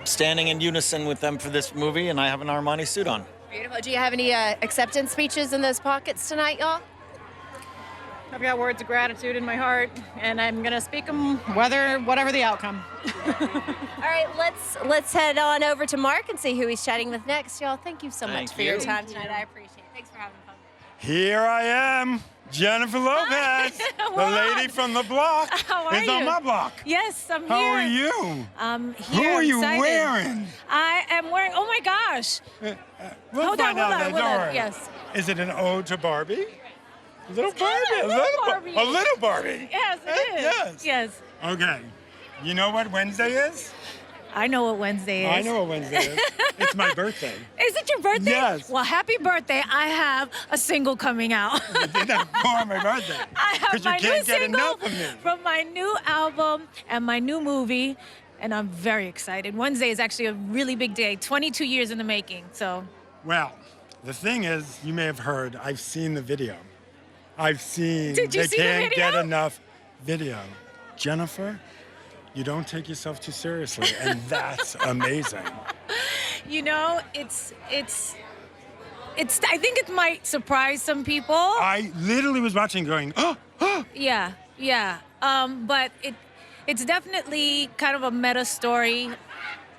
Speaker 5: standing in unison with them for this movie, and I have an Armani suit on.
Speaker 2: Beautiful. Do you have any acceptance speeches in those pockets tonight, y'all?
Speaker 19: I've got words of gratitude in my heart, and I'm gonna speak them whatever the outcome.
Speaker 2: All right, let's head on over to Mark and see who he's chatting with next, y'all. Thank you so much
Speaker 5: Thank
Speaker 2: for your
Speaker 5: you.
Speaker 2: time tonight. I appreciate it. Thanks for having fun.
Speaker 1: Here I am, Jennifer Lopez, the lady from the block.
Speaker 20: How are
Speaker 1: is
Speaker 20: you?
Speaker 1: on my block.
Speaker 20: Yes, I'm here.
Speaker 1: How are you?
Speaker 20: I'm
Speaker 1: Who
Speaker 20: here.
Speaker 1: are you
Speaker 20: excited.
Speaker 1: wearing?
Speaker 20: I am wearing. Oh my gosh!
Speaker 1: We'll
Speaker 20: Hold on,
Speaker 1: find out
Speaker 20: hold on,
Speaker 1: that.
Speaker 20: hold
Speaker 1: Don't
Speaker 20: on.
Speaker 1: worry.
Speaker 20: Yes.
Speaker 1: Is it an ode to Barbie? A little Barbie.
Speaker 20: a little Barbie.
Speaker 1: A little Barbie.
Speaker 20: Yes, it is.
Speaker 1: Yes.
Speaker 20: Yes.
Speaker 1: Okay. You know what Wednesday is?
Speaker 20: I know what Wednesday is.
Speaker 1: I know what Wednesday is. It's my birthday.
Speaker 20: Is it your birthday?
Speaker 1: Yes.
Speaker 20: Well, happy birthday. I have a single coming out.
Speaker 1: You did that for my birthday.
Speaker 20: I have
Speaker 1: Because you
Speaker 20: my
Speaker 1: can't
Speaker 20: new
Speaker 1: get
Speaker 20: single
Speaker 1: enough of me.
Speaker 20: from my new album and my new movie, and I'm very excited. Wednesday is actually a really big day, 22 years in the making, so.
Speaker 1: Well, the thing is, you may have heard, I've seen the video. I've seen
Speaker 20: Did you
Speaker 1: they
Speaker 20: see the
Speaker 1: can't
Speaker 20: video?
Speaker 1: get enough video. Jennifer, you don't take yourself too seriously, and that's amazing.
Speaker 20: You know, it's. I think it might surprise some people.
Speaker 1: I literally was watching going, oh,
Speaker 20: Yeah. But it's definitely kind of a meta story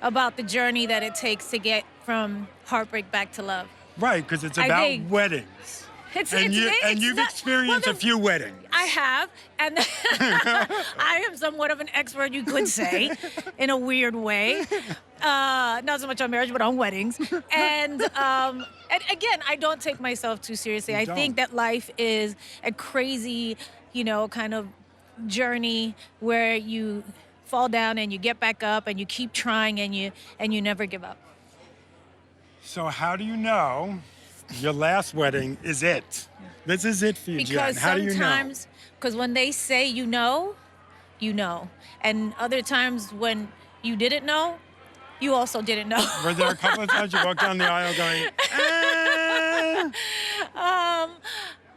Speaker 20: about the journey that it takes to get from heartbit back to love.
Speaker 1: right, because it's
Speaker 20: I
Speaker 1: about
Speaker 20: think-
Speaker 1: weddings.
Speaker 20: It's
Speaker 1: You've
Speaker 20: not-
Speaker 1: experienced
Speaker 20: well,
Speaker 1: a few weddings.
Speaker 20: I have, and I am somewhat of an expert, you could say, in a weird way. Not so much on marriage, but on weddings. And again, I don't take myself too seriously. I think that life is a crazy, kind of journey where you fall down and you get back up and you keep trying and you never give up.
Speaker 1: So how do you know your last wedding is it? This is it for you, Jen. How do you know?
Speaker 20: Because sometimes, because when they say you know, and other times when you didn't know, you also didn't know.
Speaker 1: Were there a couple of times you walked down the aisle going,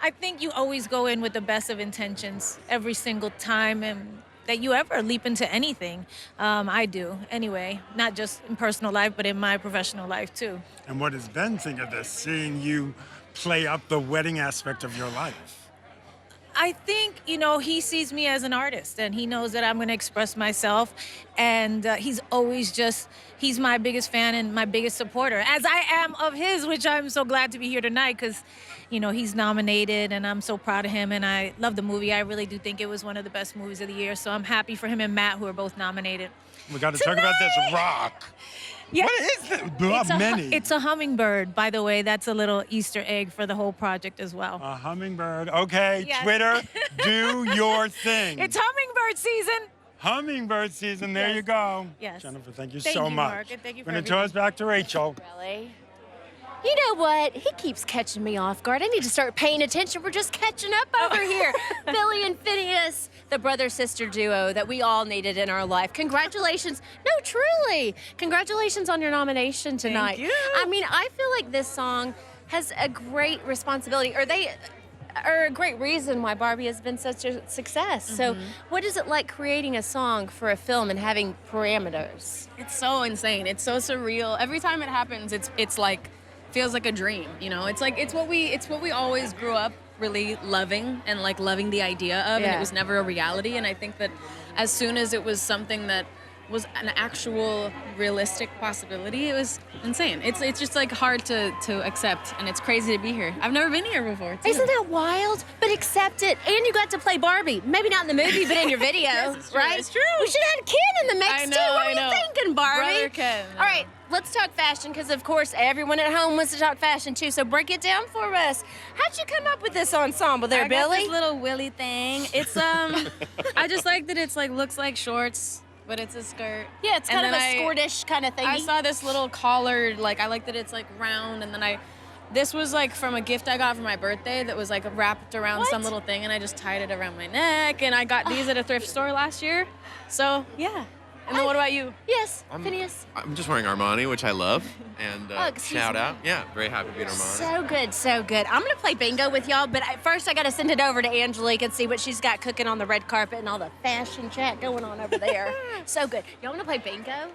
Speaker 20: I think you always go in with the best of intentions every single time, and that you ever leap into anything. I do, anyway, not just in personal life, but in my professional life too.
Speaker 1: And what does Ben think of this, seeing you play up the wedding aspect of your life?
Speaker 20: I think, he sees me as an artist, and he knows that I'm going to express myself. And he's my biggest fan and my biggest supporter, as I am of his, which I'm so glad to be here tonight because, he's nominated, and I'm so proud of him. And I love the movie. I really do think it was one of the best movies of the year. So I'm happy for him and Matt, who are both nominated.
Speaker 1: We got to talk about this rock.
Speaker 20: Yeah.
Speaker 1: What is this?
Speaker 20: It's a hummingbird, by the way. That's a little Easter egg for the whole project as well.
Speaker 1: A hummingbird. Okay,
Speaker 20: Yes.
Speaker 1: Twitter, do your thing.
Speaker 20: It's hummingbird season.
Speaker 1: Hummingbird season. There
Speaker 20: Yes.
Speaker 1: you go.
Speaker 20: Yes.
Speaker 1: Jennifer, thank you
Speaker 2: Thank
Speaker 1: so
Speaker 2: you,
Speaker 1: much.
Speaker 2: Mark, and thank you
Speaker 1: We're
Speaker 2: for
Speaker 1: going to toss back to Rachel.
Speaker 2: Really? You know what? He keeps catching me off guard. I need to start paying attention. We're just catching up over here. Billy and Phineas, the brother-sister duo that we all needed in our life. Congratulations. No, truly. Congratulations on your nomination tonight.
Speaker 20: Thank you.
Speaker 2: I mean, I feel like this song has a great responsibility, or a great reason why Barbie has been such a success. So what is it like creating a song for a film and having parameters?
Speaker 15: It's so insane. It's so surreal. Every time it happens, it's like feels like a dream. It's what we always grew up really loving and like loving the idea of, and
Speaker 2: Yeah.
Speaker 15: it was never a reality. And I think that as soon as it was something that was an actual realistic possibility, it was insane. It's just like hard to accept, and it's crazy to be here. I've never been here before, too.
Speaker 2: Isn't that wild? But accept it. And you got to play Barbie. Maybe not in the movie, but in your video,
Speaker 15: Yes, it's true,
Speaker 2: right?
Speaker 15: it's true.
Speaker 2: We should have had Ken in the mix,
Speaker 15: I know,
Speaker 2: too. What
Speaker 15: I
Speaker 2: are
Speaker 15: know.
Speaker 2: you thinking, Barbie?
Speaker 15: Brother Ken.
Speaker 2: All right, let's talk fashion, because, of course, everyone at home wants to talk fashion, too. So break it down for us. How'd you come up with this ensemble there,
Speaker 15: I got
Speaker 2: Billy?
Speaker 15: this little willy thing. It's I just like that it's like looks like shorts, but it's a skirt.
Speaker 2: Yeah, it's
Speaker 15: And
Speaker 2: kind of a
Speaker 15: then
Speaker 2: skirtish kind of thingy.
Speaker 15: I saw this little collared, like I like that it's like round, and then this was like from a gift I got for my birthday that was like wrapped around some little thing, and I just tied it around my neck, and I got these at a thrift store last year. So yeah. And then what about you?
Speaker 2: Yes, Phineas.
Speaker 3: I'm just wearing Armani, which I love. And
Speaker 2: excuse
Speaker 3: shout
Speaker 2: me.
Speaker 3: out. Yeah, very happy to be in Armani.
Speaker 2: So good, so good. I'm gonna play bingo with y'all, but first I gotta send it over to Angelique and see what she's got cooking on the red carpet and all the fashion chat going on over there. So good. Y'all wanna play bingo?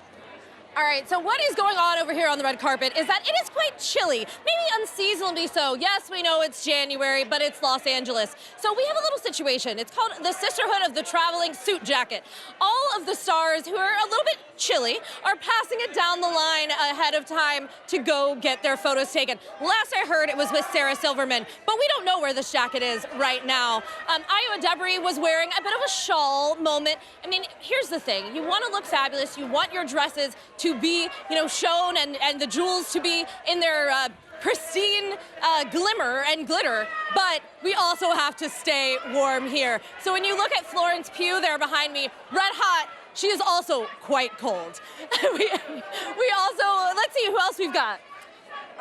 Speaker 11: All right, so what is going on over here on the red carpet is that it is quite chilly, maybe unseasonably so. Yes, we know it's January, but it's Los Angeles. So we have a little situation. It's called the Sisterhood of the Traveling Suit Jacket. All of the stars who are a little bit chilly are passing it down the line ahead of time to go get their photos taken. Last I heard, it was with Sarah Silverman, but we don't know where this jacket is right now. Iowa Debris was wearing a bit of a shawl moment. I mean, here's the thing. You want to look fabulous. You want your dresses to be, shown and the jewels to be in their pristine glimmer and glitter, but we also have to stay warm here. So when you look at Florence Pugh there behind me, red hot, she is also quite cold. we also, let's see who else we've got.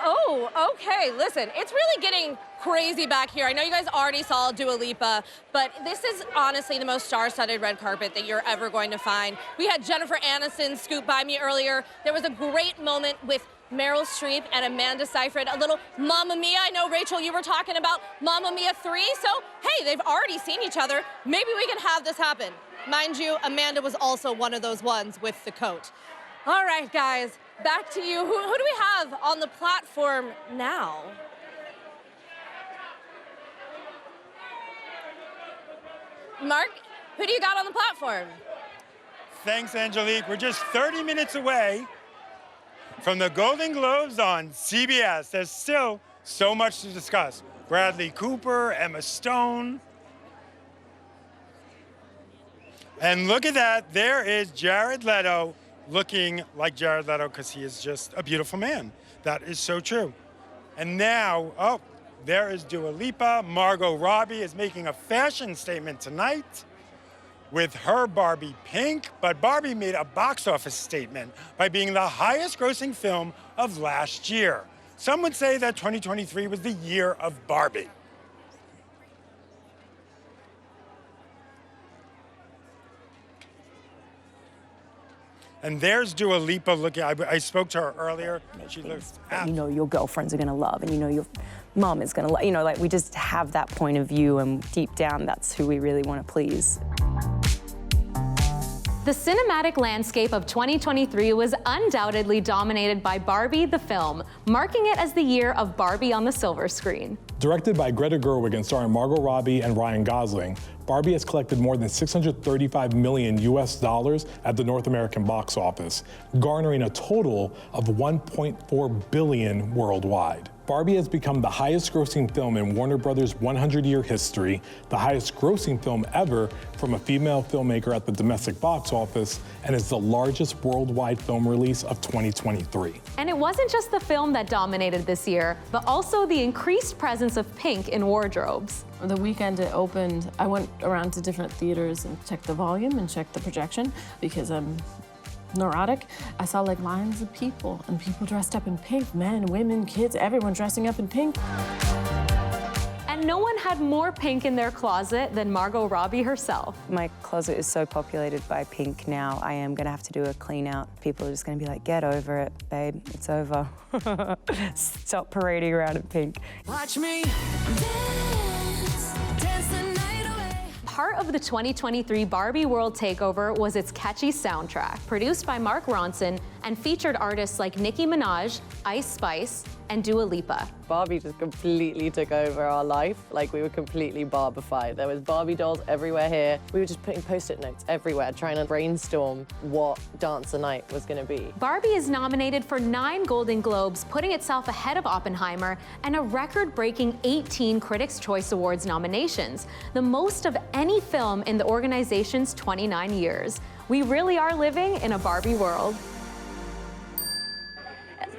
Speaker 11: Oh, okay, listen, it's really getting crazy back here. I know you guys already saw Dua Lipa, but this is honestly the most star-studded red carpet that you're ever going to find. We had Jennifer Aniston scoot by me earlier. There was a great moment with Meryl Streep and Amanda Seyfried, a little Mamma Mia. I know, Rachel, you were talking about Mamma Mia 3, so hey, they've already seen each other. Maybe we can have this happen. Mind you, Amanda was also one of those ones with the coat. All right, guys, back to you. Who do we have on the platform now? Mark, who do you got on the platform?
Speaker 1: Thanks, Angelique. We're just 30 minutes away from the Golden Globes on CBS. There's still so much to discuss. Bradley Cooper, Emma Stone. And look at that. There is Jared Leto looking like Jared Leto because he is just a beautiful man. That is so true. And now, there is Dua Lipa. Margot Robbie is making a fashion statement tonight. with her Barbie Pink, but Barbie made a box office statement by being the highest grossing film of last year. Some would say that 2023 was the year of Barbie. And there's Dua Lipa looking, I spoke to her earlier. She looks
Speaker 4: you know your girlfriends are gonna love, and you know your mom is gonna love, you know, like we just have that point of view, and deep down, that's who we really wanna please.
Speaker 6: The cinematic landscape of 2023 was undoubtedly dominated by Barbie the film, marking it as the year of Barbie on the silver screen.
Speaker 9: Directed by Greta Gerwig and starring Margot Robbie and Ryan Gosling, Barbie has collected more than $635 million at the North American box office, garnering a total of $1.4 billion worldwide. Barbie has become the highest grossing film in Warner Brothers' 100-year history, the highest grossing film ever from a female filmmaker at the domestic box office, and is the largest worldwide film release of 2023.
Speaker 6: And it wasn't just the film that dominated this year, but also the increased presence of pink in wardrobes.
Speaker 21: The weekend it opened, I went around to different theaters and checked the volume and checked the projection because I'm neurotic. I saw like lines of people and people dressed up in pink, men, women, kids, everyone dressing up in pink.
Speaker 6: And no one had more pink in their closet than Margot Robbie herself.
Speaker 4: My closet is so populated by pink now, I am gonna have to do a clean out. People are just gonna be like, get over it, babe, it's over. Stop parading around in pink.
Speaker 21: Watch me
Speaker 6: Part of the 2023 Barbie World Takeover was its catchy soundtrack, produced by Mark Ronson and featured artists like Nicki Minaj, Ice Spice, and Dua Lipa.
Speaker 22: Barbie just completely took over our life. Like, we were completely Barbified. There was Barbie dolls everywhere here. We were just putting Post-it notes everywhere, trying to brainstorm what Dance the Night was gonna be.
Speaker 6: Barbie is nominated for 9 Golden Globes, putting itself ahead of Oppenheimer, and a record-breaking 18 Critics' Choice Awards nominations, the most of any film in the organization's 29 years. We really are living in a Barbie world.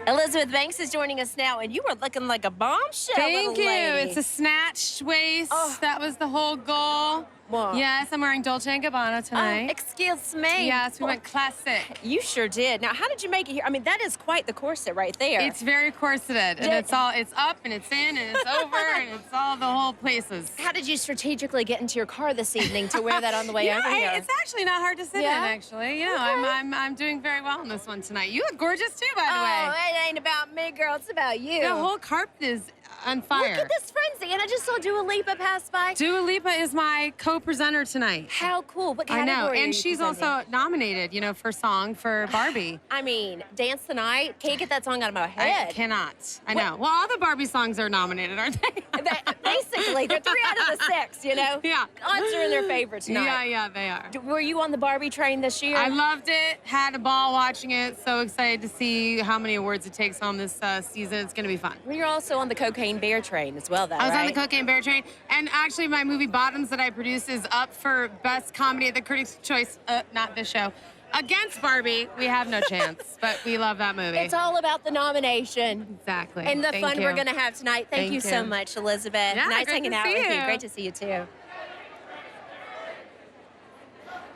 Speaker 2: Elizabeth Banks is joining us now, and you were looking like a bombshell.
Speaker 24: Thank you.
Speaker 2: Lady.
Speaker 24: It's a snatched waist. Oh. That was the whole goal.
Speaker 2: Whoa.
Speaker 24: Yes, I'm wearing Dolce & Gabbana tonight.
Speaker 2: Excuse me.
Speaker 24: Yes, we went classic.
Speaker 2: You sure did. Now, how did you make it here? I mean, that is quite the corset right there.
Speaker 24: It's very corseted, and it's up, and it's in, and it's over, and it's all the whole places.
Speaker 2: How did you strategically get into your car this evening to wear that on the way over here?
Speaker 24: It's actually not hard to sit in, actually. You know, I'm doing very well on this one tonight. You look gorgeous, too, by the way.
Speaker 2: Oh, it ain't about me, girl. It's about you.
Speaker 24: The whole carpet is on fire.
Speaker 2: Look at this frenzy, and I just saw Dua Lipa pass by.
Speaker 24: Dua Lipa is my co-presenter tonight.
Speaker 2: How cool. What
Speaker 24: I
Speaker 2: category
Speaker 24: know,
Speaker 2: are you
Speaker 24: and she's
Speaker 2: presenting?
Speaker 24: also nominated, you know, for song for Barbie.
Speaker 2: I mean, Dance the Night. Can't get that song out of my head.
Speaker 24: I cannot. I know. Well, all the Barbie songs are nominated, aren't they?
Speaker 2: Basically, they're 3 out of the 6, you know?
Speaker 24: Yeah.
Speaker 2: Odds are in their favor tonight.
Speaker 24: Yeah, they are.
Speaker 2: Were you on the Barbie train this year?
Speaker 24: I loved it. Had a ball watching it. So excited to see how many awards it takes home this season. It's going to be fun.
Speaker 2: Well, you're also on the Cocaine Bear train as well, though,
Speaker 24: I was on the
Speaker 2: right?
Speaker 24: Cocaine Bear train. And actually, my movie Bottoms that I produce is up for Best Comedy at the Critics' Choice, not this show. Against Barbie, we have no chance, but we love that movie.
Speaker 2: It's all about the nomination.
Speaker 24: Exactly.
Speaker 2: And the
Speaker 24: Thank
Speaker 2: fun
Speaker 24: you.
Speaker 2: we're going to have tonight. Thank you so much, Elizabeth.
Speaker 24: Yeah,
Speaker 2: nice
Speaker 24: great
Speaker 2: hanging
Speaker 24: to
Speaker 2: out
Speaker 24: see
Speaker 2: with you.
Speaker 24: you.
Speaker 2: Great to see you, too.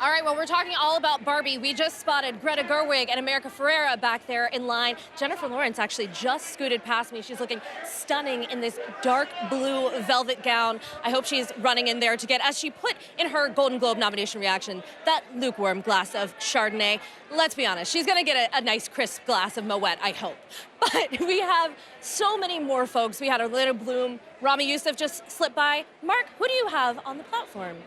Speaker 11: All right, well, we're talking all about Barbie. We just spotted Greta Gerwig and America Ferrera back there in line. Jennifer Lawrence actually just scooted past me. She's looking stunning in this dark blue velvet gown. I hope she's running in there to get, as she put in her Golden Globe nomination reaction, that lukewarm glass of Chardonnay. Let's be honest, she's gonna get a nice crisp glass of Moet, I hope. But we have so many more folks. We had Orlando Bloom, Rami Youssef just slipped by. Mark, who do you have on the platform?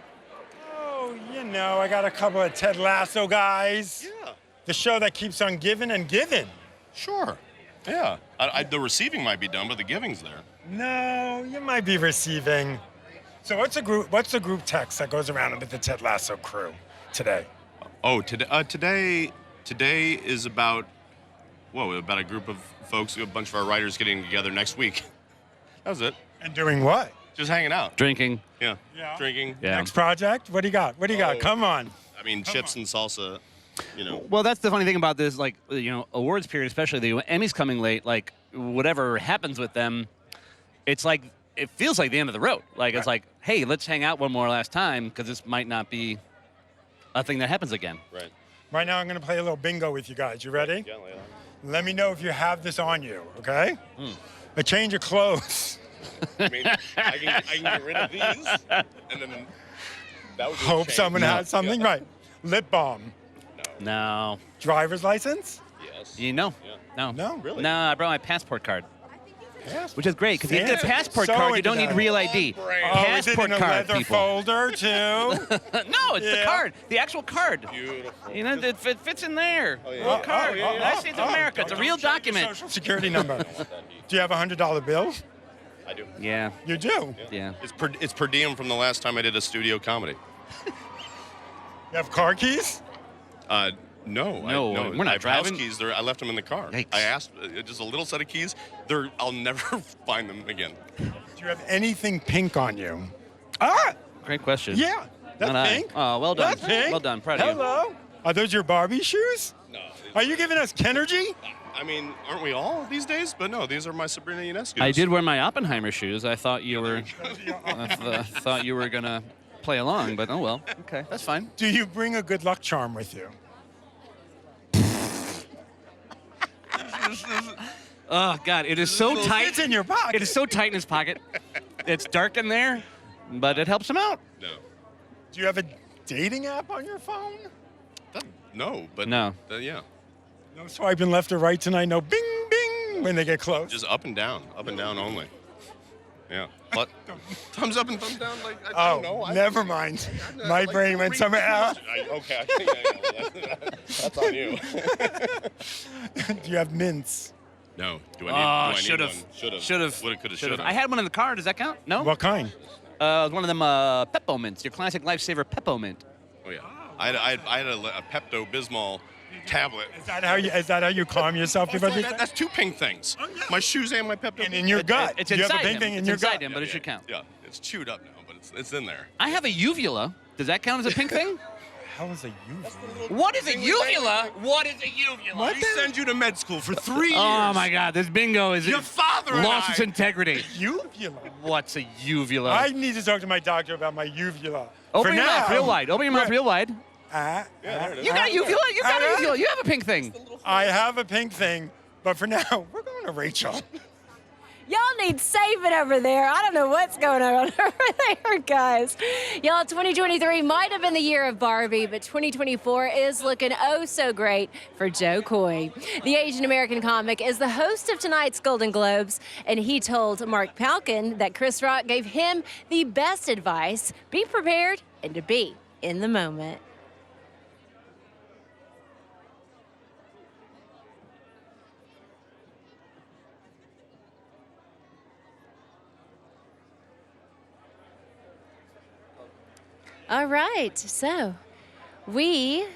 Speaker 1: Oh, you know, I got a couple of Ted Lasso guys.
Speaker 27: Yeah.
Speaker 1: The show that keeps on giving and giving.
Speaker 27: Sure. Yeah. The receiving might be done, but the giving's there.
Speaker 1: No, you might be receiving. So what's the group text that goes around with the Ted Lasso crew today?
Speaker 27: Oh, today is about a group of folks, a bunch of our writers getting together next week. That was it.
Speaker 1: And doing what?
Speaker 27: Just hanging out.
Speaker 28: Drinking.
Speaker 27: Yeah. Drinking.
Speaker 28: Yeah.
Speaker 1: Next project? What do you got? What do you got? Come on.
Speaker 27: I mean, chips and salsa, you know.
Speaker 28: Well, that's the funny thing about this, like, you know, awards period, especially the Emmys coming late, like, whatever happens with them, it's like, it feels like the end of the road. Like, it's like, hey, let's hang out one more last time, because this might not be a thing that happens again.
Speaker 27: Right.
Speaker 1: Right now, I'm going to play a little bingo with you guys. You ready?
Speaker 27: Yeah, lay it on.
Speaker 1: Let me know if you have this on you, okay? A change of clothes.
Speaker 27: I mean, I can get rid of these, and then that would be a
Speaker 1: Hope
Speaker 27: change.
Speaker 1: someone has something.
Speaker 27: Yeah.
Speaker 1: Right. Lip balm.
Speaker 28: No.
Speaker 1: Driver's license?
Speaker 27: Yes.
Speaker 28: You know?
Speaker 27: Yeah.
Speaker 28: No.
Speaker 1: No?
Speaker 27: Really?
Speaker 28: No, I brought my passport card.
Speaker 1: Yes.
Speaker 28: Which is great, because if you get a
Speaker 1: Fancy.
Speaker 28: passport
Speaker 1: So
Speaker 28: card, you don't need
Speaker 1: excited.
Speaker 28: real ID.
Speaker 1: Oh, is it
Speaker 28: Passport
Speaker 1: in a
Speaker 28: card,
Speaker 1: leather
Speaker 28: people.
Speaker 1: folder, too?
Speaker 28: No, it's the card. The actual card.
Speaker 27: Beautiful.
Speaker 28: You know, it fits in there.
Speaker 27: Oh, yeah.
Speaker 28: Real card.
Speaker 27: Oh, yeah, yeah.
Speaker 28: United States of America. It's a real
Speaker 1: Don't check your
Speaker 28: document.
Speaker 1: Social security number. Do you have a $100 bill?
Speaker 27: I do.
Speaker 28: Yeah.
Speaker 1: You do?
Speaker 28: Yeah.
Speaker 27: It's per diem from the last time I did a studio comedy.
Speaker 1: You have car keys?
Speaker 28: No,
Speaker 27: No,
Speaker 28: we're not
Speaker 27: I have
Speaker 28: driving.
Speaker 27: house keys. I left them in the car.
Speaker 28: Yikes.
Speaker 27: I asked, just a little set of keys. I'll never find them again.
Speaker 1: Do you have anything pink on you? Ah!
Speaker 28: Great question.
Speaker 1: Yeah. That's
Speaker 28: Not I.
Speaker 1: pink.
Speaker 28: Oh, well done.
Speaker 1: That's pink.
Speaker 28: Well done. Proud of you.
Speaker 1: Hello. Are those your Barbie shoes?
Speaker 27: No.
Speaker 1: Are you giving us Kenergy?
Speaker 27: I mean, aren't we all these days? But no, these are my Sabrina Ionescu's.
Speaker 28: I did wear my Oppenheimer shoes. I thought you were, thought you were gonna play along, but oh well. Okay, that's fine.
Speaker 1: Do you bring a good luck charm with you?
Speaker 28: Oh God, it is so tight.
Speaker 1: It's in your pocket.
Speaker 28: It is so tight in his pocket. It's dark in there, but it helps him out.
Speaker 27: No.
Speaker 1: Do you have a dating app on your phone?
Speaker 27: No, but
Speaker 28: No.
Speaker 27: Yeah.
Speaker 1: No swiping left or right tonight. No bing bing when they get close.
Speaker 27: Just up and down only. Yeah. But thumbs up and thumbs down, like I don't know.
Speaker 1: Never mind. My
Speaker 27: like,
Speaker 1: brain went somewhere else.
Speaker 27: Okay. Yeah, that's on you.
Speaker 1: Do you have mints?
Speaker 27: No. Do I need
Speaker 28: should
Speaker 27: one?
Speaker 28: have.
Speaker 27: Should
Speaker 28: Should have.
Speaker 27: Woulda, coulda, shoulda.
Speaker 28: I had one in the car. Does that count? No.
Speaker 1: What kind?
Speaker 28: One of them Peppo mints. Your classic lifesaver Peppo mint.
Speaker 27: Oh yeah. I had a Pepto-Bismol tablet.
Speaker 1: Is that how you calm yourself?
Speaker 27: That's two pink things. My shoes and my Pepto.
Speaker 1: And in your gut.
Speaker 28: It's
Speaker 1: you have
Speaker 28: inside
Speaker 1: a pink
Speaker 28: him.
Speaker 1: thing in
Speaker 28: It's
Speaker 1: your
Speaker 28: inside
Speaker 1: gut.
Speaker 28: him, but it should count.
Speaker 27: Yeah. It's chewed up now, but it's in there.
Speaker 28: I have a uvula. Does that count as a pink thing?
Speaker 1: How is a uvula?
Speaker 28: What is a uvula? What is a uvula?
Speaker 27: We send you to med school for 3 years.
Speaker 28: Oh my God, this bingo is
Speaker 27: Your father and
Speaker 28: lost
Speaker 27: I.
Speaker 28: its integrity.
Speaker 1: Uvula.
Speaker 28: What's a uvula?
Speaker 1: I need to talk to my doctor about my uvula.
Speaker 28: Open
Speaker 1: For
Speaker 28: your
Speaker 1: now,
Speaker 28: mouth real wide. Open your mouth real wide.
Speaker 27: there it is.
Speaker 28: You got a uvula. You got a uvula. You have a pink thing.
Speaker 1: I have a pink thing, but for now, we're going to Rachel.
Speaker 2: Y'all need saving over there. I don't know what's going on over there, guys. Y'all, 2023 might have been the year of Barbie, but 2024 is looking oh so great for Joe Coy. The Asian American comic is the host of tonight's Golden Globes, and he told Mark Palkin that Chris Rock gave him the best advice: be prepared and to be in the moment. All right, so we're going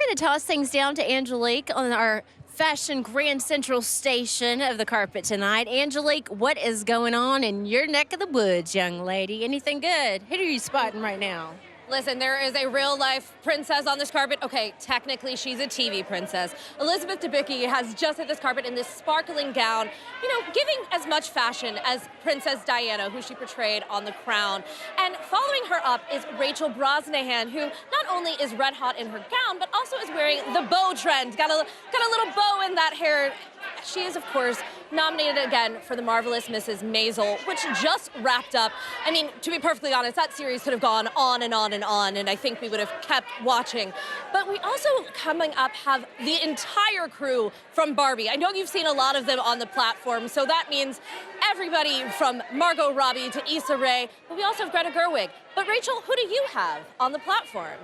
Speaker 2: to toss things down to Angelique on our Fashion Grand Central station of the carpet tonight. Angelique, what is going on in your neck of the woods, young lady? Anything good? Who are you spotting right now?
Speaker 11: Listen, there is a real-life princess on this carpet. Okay, technically, she's a TV princess. Elizabeth Debicki has just hit this carpet in this sparkling gown, you know, giving as much fashion as Princess Diana, who she portrayed on The Crown. And following her up is Rachel Brosnahan, who not only is red hot in her gown, but also is wearing the bow trend. Got a little bow in that hair. She is, of course, nominated again for The Marvelous Mrs. Maisel, which just wrapped up. I mean, to be perfectly honest, that series could have gone on and on and on, and I think we would have kept watching. But we also, coming up, have the entire crew from Barbie. I know you've seen a lot of them on the platform, so that means everybody from Margot Robbie to Issa Rae, but we also have Greta Gerwig. But Rachel, who do you have on the platform?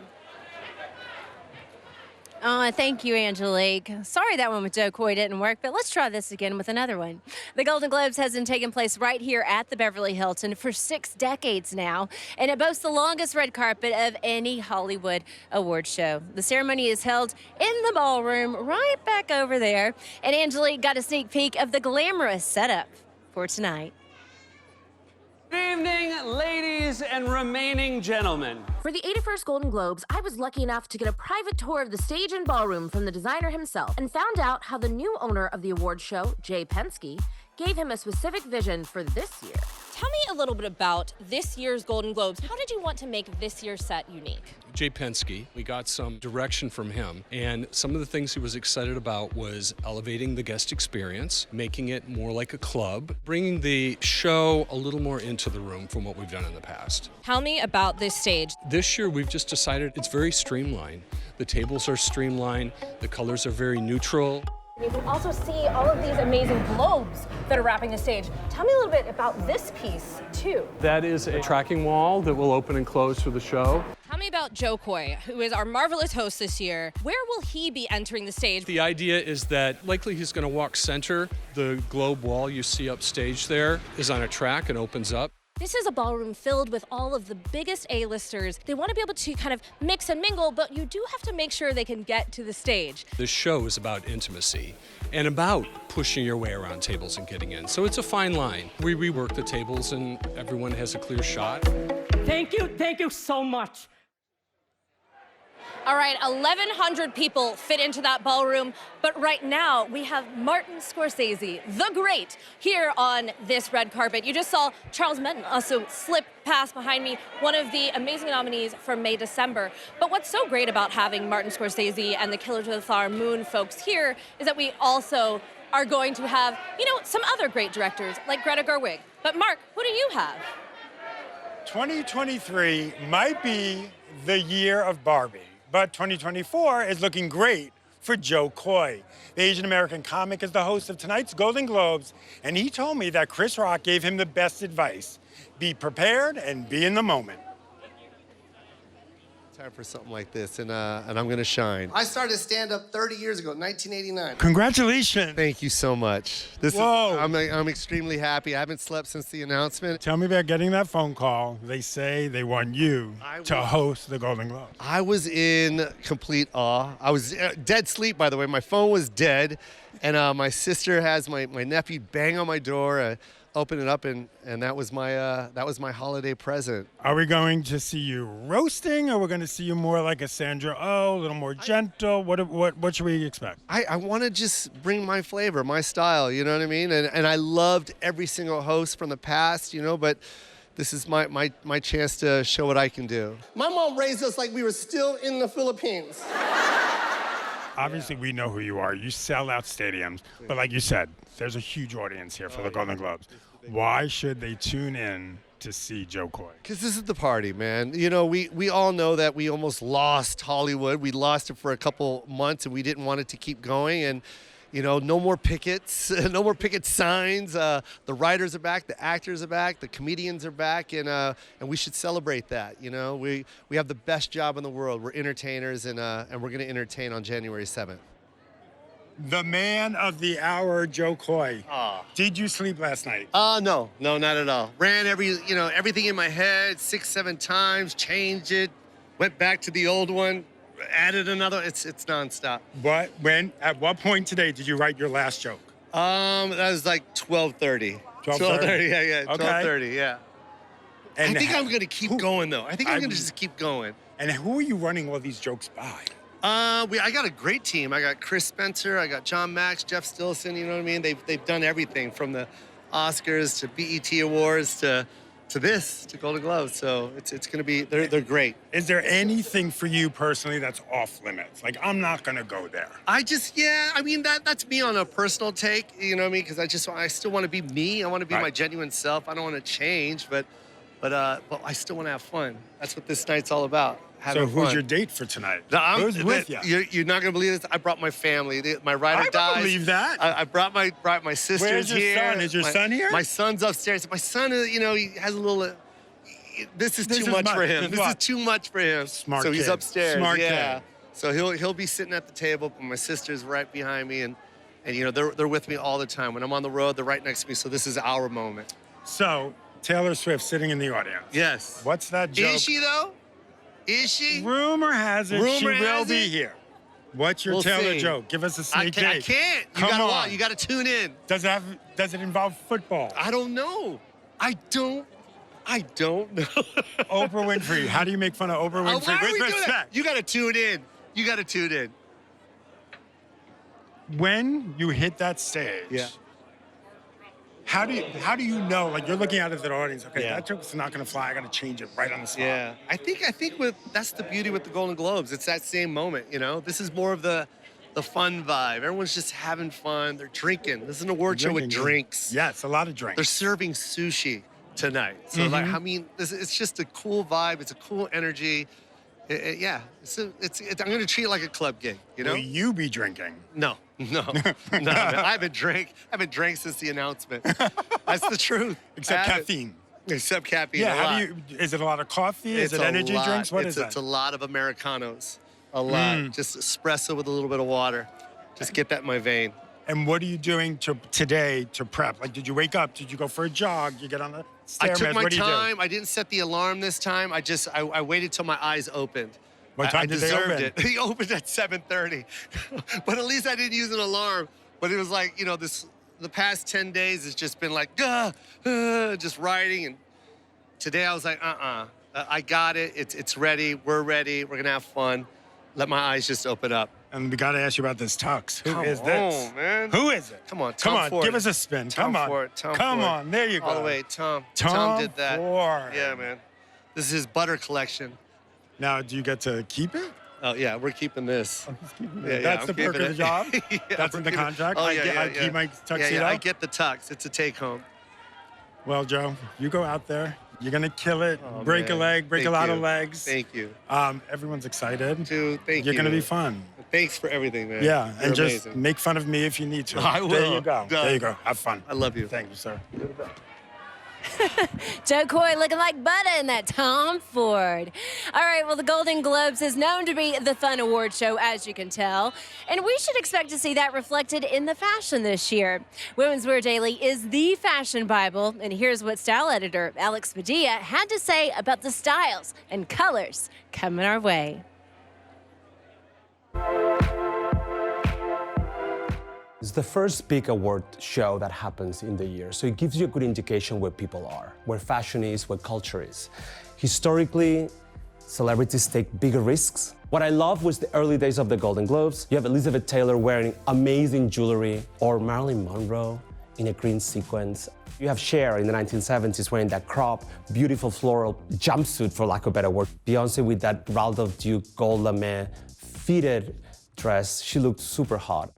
Speaker 2: Oh, thank you, Angelique. Sorry that one with Joe Coy didn't work, but let's try this again with another one. The Golden Globes hasn't taken place right here at the Beverly Hilton for 6 decades now, and it boasts the longest red carpet of any Hollywood award show. The ceremony is held in the ballroom right back over there, and Angelique got a sneak peek of the glamorous setup for tonight.
Speaker 7: Good evening, ladies and remaining gentlemen.
Speaker 8: For the 81st Golden Globes, I was lucky enough to get a private tour of the stage and ballroom from the designer himself and found out how the new owner of the award show, Jay Penske, gave him a specific vision for this year.
Speaker 10: Tell me a little bit about this year's Golden Globes. How did you want to make this year's set unique?
Speaker 12: Jay Penske, we got some direction from him, and some of the things he was excited about was elevating the guest experience, making it more like a club, bringing the show a little more into the room from what we've done in the past.
Speaker 10: Tell me about this stage.
Speaker 12: This year we've just decided it's very streamlined. The tables are streamlined, the colors are very neutral.
Speaker 10: You can also see all of these amazing globes that are wrapping the stage. Tell me a little bit about this piece, too.
Speaker 12: That is a tracking wall that will open and close through the show.
Speaker 10: Tell me about Joe Coy, who is our marvelous host this year. Where will he be entering the stage?
Speaker 12: The idea is that likely he's going to walk center. The globe wall you see upstage there is on a track and opens up.
Speaker 10: This is a ballroom filled with all of the biggest A-listers. They want to be able to kind of mix and mingle, but you do have to make sure they can get to the stage.
Speaker 12: This show is about intimacy and about pushing your way around tables and getting in. So it's a fine line. We rework the tables and everyone has a clear shot.
Speaker 13: Thank you so much.
Speaker 10: All right, 1,100 people fit into that ballroom, but right now we have Martin Scorsese, the great, here on this red carpet. You just saw Charles Menton also slip past behind me, one of the amazing nominees for May December. But what's so great about having Martin Scorsese and the Killers of the Flower Moon folks here is that we also are going to have, some other great directors like Greta Gerwig. But Mark, who do you have?
Speaker 1: 2023 might be the year of Barbie. But 2024 is looking great for Joe Coy. The Asian American comic is the host of tonight's Golden Globes, and he told me that Chris Rock gave him the best advice. Be prepared and be in the moment.
Speaker 14: Time for something like this, and I'm gonna shine.
Speaker 16: I started stand-up 30 years ago, 1989.
Speaker 1: Congratulations.
Speaker 14: Thank you so much. I'm extremely happy. I haven't slept since the announcement.
Speaker 1: Tell me about getting that phone call. They say they want you to host the Golden Globes.
Speaker 14: I was in complete awe. I was dead sleep, by the way. My phone was dead, and my sister has my nephew bang on my door. Open it up, and that was my holiday present.
Speaker 1: Are we going to see you roasting, or we're going to see you more like a Sandra Oh, a little more gentle? What should we expect?
Speaker 14: I want to just bring my flavor, my style, you know what I mean? And I loved every single host from the past, but this is my chance to show what I can do.
Speaker 16: My mom raised us like we were still in the Philippines.
Speaker 1: Obviously, we know who you are. You sell out stadiums. But like you said, there's a huge audience here for the Golden Globes. Why should they tune in to see Joe Coy?
Speaker 14: Because this is the party, man. We all know that we almost lost Hollywood. We lost it for a couple months, and we didn't want it to keep going. And, no more pickets, no more picket signs. The writers are back, the actors are back, the comedians are back, and we should celebrate that. We have the best job in the world. We're entertainers, and we're going to entertain on January 7th.
Speaker 1: The man of the hour, Joe Coy. Did you sleep last night?
Speaker 14: No, not at all. Ran everything in my head 6-7 times, changed it, went back to the old one. Added another. It's nonstop.
Speaker 1: At what point today did you write your last joke?
Speaker 14: That was like 12:30.
Speaker 1: 12:30.
Speaker 14: Yeah.
Speaker 1: Okay.
Speaker 14: 12:30. Yeah.
Speaker 1: And
Speaker 14: I think I'm gonna keep going though. I think I'm gonna just keep going.
Speaker 1: And who are you running all these jokes by?
Speaker 14: I got a great team. I got Chris Spencer. I got John Max, Jeff Stillson. You know what I mean? They've done everything from the Oscars to BET Awards to Golden Globes. So it's going to be, they're great.
Speaker 1: Is there anything for you personally that's off limits? Like, I'm not going to go there.
Speaker 14: That's me on a personal take, you know what I mean? Because I still want to be me. I want to be my genuine self. I don't want to change, but I still want to have fun. That's what this night's all about.
Speaker 1: So who's your date for tonight? Who's with you?
Speaker 14: You're not going to believe this. I brought my family. My rider dies.
Speaker 1: I believe that.
Speaker 14: I brought my sisters here.
Speaker 1: Where's your son? Is your son here?
Speaker 14: My son's upstairs. My son, he has a little... This is too much for him. This is too much for him.
Speaker 1: Smart
Speaker 14: So he's
Speaker 1: kid.
Speaker 14: upstairs.
Speaker 1: Smart
Speaker 14: yeah.
Speaker 1: kid.
Speaker 14: So he'll be sitting at the table, but my sister's right behind me, and they're with me all the time. When I'm on the road, they're right next to me. So this is our moment.
Speaker 1: So Taylor Swift sitting in the audience.
Speaker 14: Yes.
Speaker 1: What's that joke?
Speaker 14: Is she though? Is she?
Speaker 1: Rumor has it she will be here. What's your Taylor
Speaker 14: see.
Speaker 1: joke? Give us a sneak peek.
Speaker 14: I can't. You got to tune in.
Speaker 1: Does it involve football?
Speaker 14: I don't know. I don't know.
Speaker 1: Oprah Winfrey. How do you make fun of Oprah Winfrey?
Speaker 14: Why are we
Speaker 1: With
Speaker 14: doing that?
Speaker 1: respect.
Speaker 14: You got to tune in.
Speaker 1: When you hit that stage, How do you know? Like, you're looking out at the audience. Okay, that joke's not gonna fly. I gotta change it right on the spot.
Speaker 14: Yeah, I think that's the beauty with the Golden Globes. It's that same moment, you know. This is more of the fun vibe. Everyone's just having fun. They're drinking. This is an award show with drinks.
Speaker 1: Yes, a lot of drinks.
Speaker 14: They're serving sushi tonight. So like, I mean, it's just a cool vibe. It's a cool energy. Yeah, I'm gonna treat it like a club gig. You know?
Speaker 1: Will you be drinking?
Speaker 14: No. Man. I haven't drank since the announcement. That's the truth.
Speaker 1: Except caffeine.
Speaker 14: Except caffeine.
Speaker 1: Yeah. Is it a lot of coffee? Is it energy drinks? What is it?
Speaker 14: It's a lot of Americanos. A lot. Just espresso with a little bit of water. Just get that in my vein.
Speaker 1: And what are you doing today to prep? Like, did you wake up? Did you go for a jog? You get on the stairmaster?
Speaker 14: I took my
Speaker 1: what do you
Speaker 14: time.
Speaker 1: do?
Speaker 14: I didn't set the alarm this time. I waited till my eyes opened.
Speaker 1: What time did they open?
Speaker 14: It. They opened at 7:30. But at least I didn't use an alarm. But it was like, you know, the past 10 days has just been like, just riding. And today I was like, I got it. It's ready. We're ready. We're going to have fun. Let my eyes just open up.
Speaker 1: And we got to ask you about this tux. Who is this?
Speaker 14: Come on, man.
Speaker 1: Who is it?
Speaker 14: Come on,
Speaker 1: Come on,
Speaker 14: Ford.
Speaker 1: give us a spin.
Speaker 14: Tom
Speaker 1: Come on.
Speaker 14: Ford. Tom
Speaker 1: Come
Speaker 14: Ford.
Speaker 1: on, there you go.
Speaker 14: All the way, Tom.
Speaker 1: Tom
Speaker 14: did that.
Speaker 1: Ford.
Speaker 14: Yeah, man. This is his butter collection.
Speaker 1: Now, do you get to keep it?
Speaker 14: Oh, yeah, we're keeping this.
Speaker 1: That's the perk of the job? That's in the contract?
Speaker 14: Oh,
Speaker 1: I keep my tuxedo?
Speaker 14: Yeah, I get the tux. It's a take-home.
Speaker 1: Well, Joe, you go out there. You're going to kill it. Break a leg, break a lot of legs.
Speaker 14: Thank you.
Speaker 1: Everyone's excited.
Speaker 14: Dude, thank you.
Speaker 1: You're going to be fun.
Speaker 14: Thanks for everything, man.
Speaker 1: Yeah,
Speaker 14: You're
Speaker 1: and just
Speaker 14: amazing.
Speaker 1: make fun of me if you need to.
Speaker 14: I will.
Speaker 1: There you go.
Speaker 14: Done.
Speaker 1: There you go. Have fun.
Speaker 14: I love you.
Speaker 1: Thank you, sir.
Speaker 2: Joe Coy looking like butter in that Tom Ford. All right, well, the Golden Globes is known to be the fun award show, as you can tell. And we should expect to see that reflected in the fashion this year. Women's Wear Daily is the fashion Bible. And here's what style editor Alex Padilla had to say about the styles and colors coming our way.
Speaker 5: It's the first big award show that happens in the year, so it gives you a good indication where people are, where fashion is, where culture is. Historically, celebrities take bigger risks. What I love was the early days of the Golden Globes. You have Elizabeth Taylor wearing amazing jewelry, or Marilyn Monroe in a green sequence. You have Cher in the 1970s wearing that crop, beautiful floral jumpsuit, for lack of a better word. Beyonce with that Ralph Duke gold lame fitted dress. She looked super hot.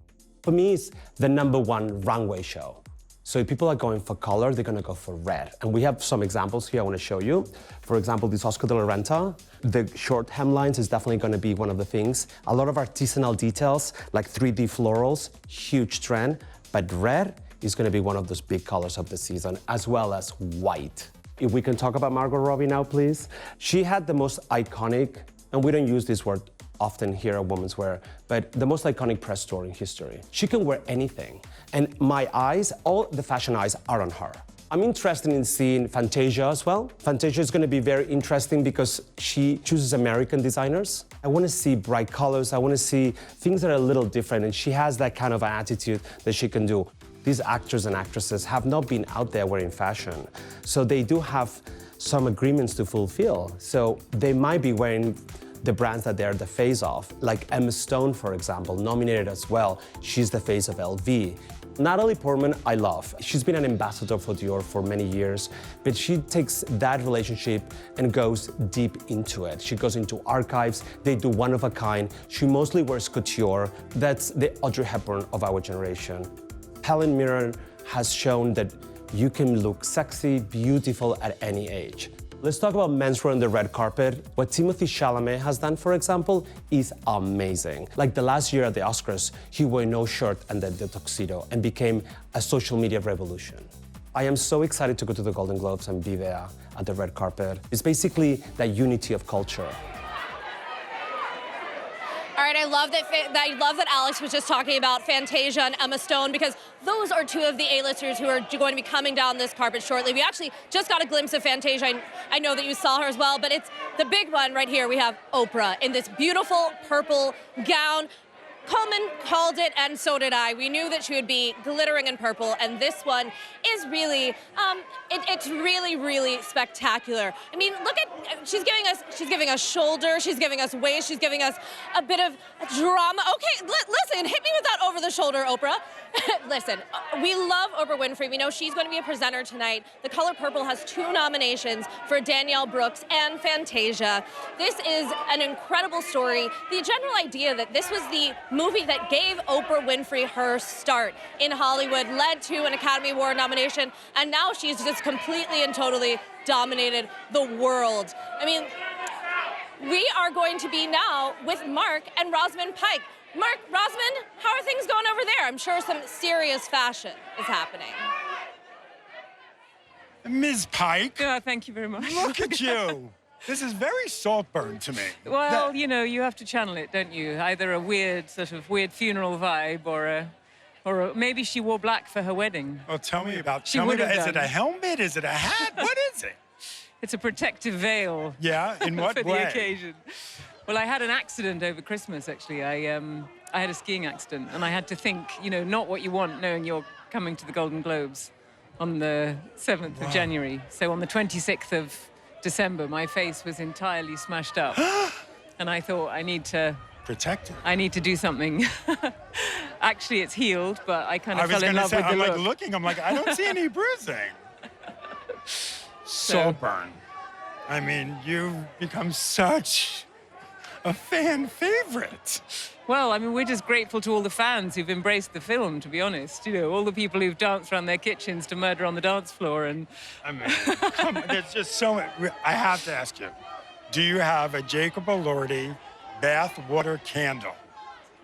Speaker 5: For me, it's the #1 runway show. So if people are going for color, they're gonna go for red. And we have some examples here I wanna show you. For example, this Oscar de la Renta, the short hemlines is definitely gonna be one of the things. A lot of artisanal details, like 3D florals, huge trend. But red is gonna be one of those big colors of the season, as well as white. If we can talk about Margot Robbie now, please. She had the most iconic, and we don't use this word often here at Women's Wear, but the most iconic press tour in history. She can wear anything. And my eyes, all the fashion eyes are on her. I'm interested in seeing Fantasia as well. Fantasia is gonna be very interesting because she chooses American designers. I wanna see bright colors, I wanna see things that are a little different, and she has that kind of attitude that she can do. These actors and actresses have not been out there wearing fashion, so they do have some agreements to fulfill. So they might be wearing the brands that they're the face of, like Emma Stone, for example, nominated as well. She's the face of LV. Natalie Portman, I love. She's been an ambassador for Dior for many years, but she takes that relationship and goes deep into it. She goes into archives, they do one of a kind. She mostly wears couture. That's the Audrey Hepburn of our generation. Helen Mirren has shown that you can look sexy, beautiful at any age. Let's talk about menswear on the red carpet. What Timothée Chalamet has done, for example, is amazing. Like the last year at the Oscars, he wore no shirt and then the tuxedo and became a social media revolution. I am so excited to go to the Golden Globes and be there at the red carpet. It's basically that unity of culture.
Speaker 10: All right, I love that Alex was just talking about Fantasia and Emma Stone, because those are two of the A-listers who are going to be coming down this carpet shortly. We actually just got a glimpse of Fantasia. I know that you saw her as well, but it's the big one right here. We have Oprah in this beautiful purple gown. Coleman called it, and so did I. We knew that she would be glittering in purple, and this one is really, it's really, really spectacular. I mean, look at, she's giving us shoulder, she's giving us waist, she's giving us a bit of drama. Okay, listen, hit me with that over the shoulder, Oprah. Listen, we love Oprah Winfrey. We know she's going to be a presenter tonight. The Color Purple has 2 nominations for Danielle Brooks and Fantasia. This is an incredible story. The general idea that this was the movie that gave Oprah Winfrey her start in Hollywood, led to an Academy Award nomination, and now she's just completely and totally dominated the world. I mean, we are going to be now with Mark and Rosamund Pike. Mark, Rosamund, how are things going over there? I'm sure some serious fashion is happening.
Speaker 1: Ms. Pike.
Speaker 15: Yeah, thank you very much.
Speaker 1: Look at you. This is very Saltburn to me.
Speaker 15: Well, you know, you have to channel it, don't you? Either a weird, sort of weird funeral vibe or maybe she wore black for her wedding.
Speaker 1: Well, tell me about,
Speaker 15: She would have
Speaker 1: is it
Speaker 15: done.
Speaker 1: a helmet? Is it a hat? What is it?
Speaker 15: It's a protective veil.
Speaker 1: Yeah, in what
Speaker 15: for
Speaker 1: way?
Speaker 15: the occasion. Well, I had an accident over Christmas, actually. I had a skiing accident, and I had to think, you know, not what you want, knowing you're coming to the Golden Globes on the 7th of January. So on the 26th of December, my face was entirely smashed up. And I thought, I need to...
Speaker 1: Protect it.
Speaker 15: I need to do something. Actually, it's healed, but I kind of fell in love with the
Speaker 1: I'm
Speaker 15: look.
Speaker 1: like looking, I'm like, I don't see any bruising. Saltburn. I mean, you've become such a fan favorite.
Speaker 15: Well, I mean, we're just grateful to all the fans who've embraced the film, to be honest. You know, all the people who've danced around their kitchens to Murder on the Dance Floor. And
Speaker 1: I mean, come on, there's just so much. I have to ask you, do you have a Jacob Elordi bath water candle?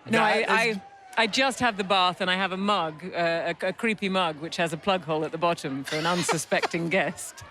Speaker 15: no, I just have the bath, and I have a mug, a creepy mug, which has a plug hole at the bottom for an unsuspecting guest.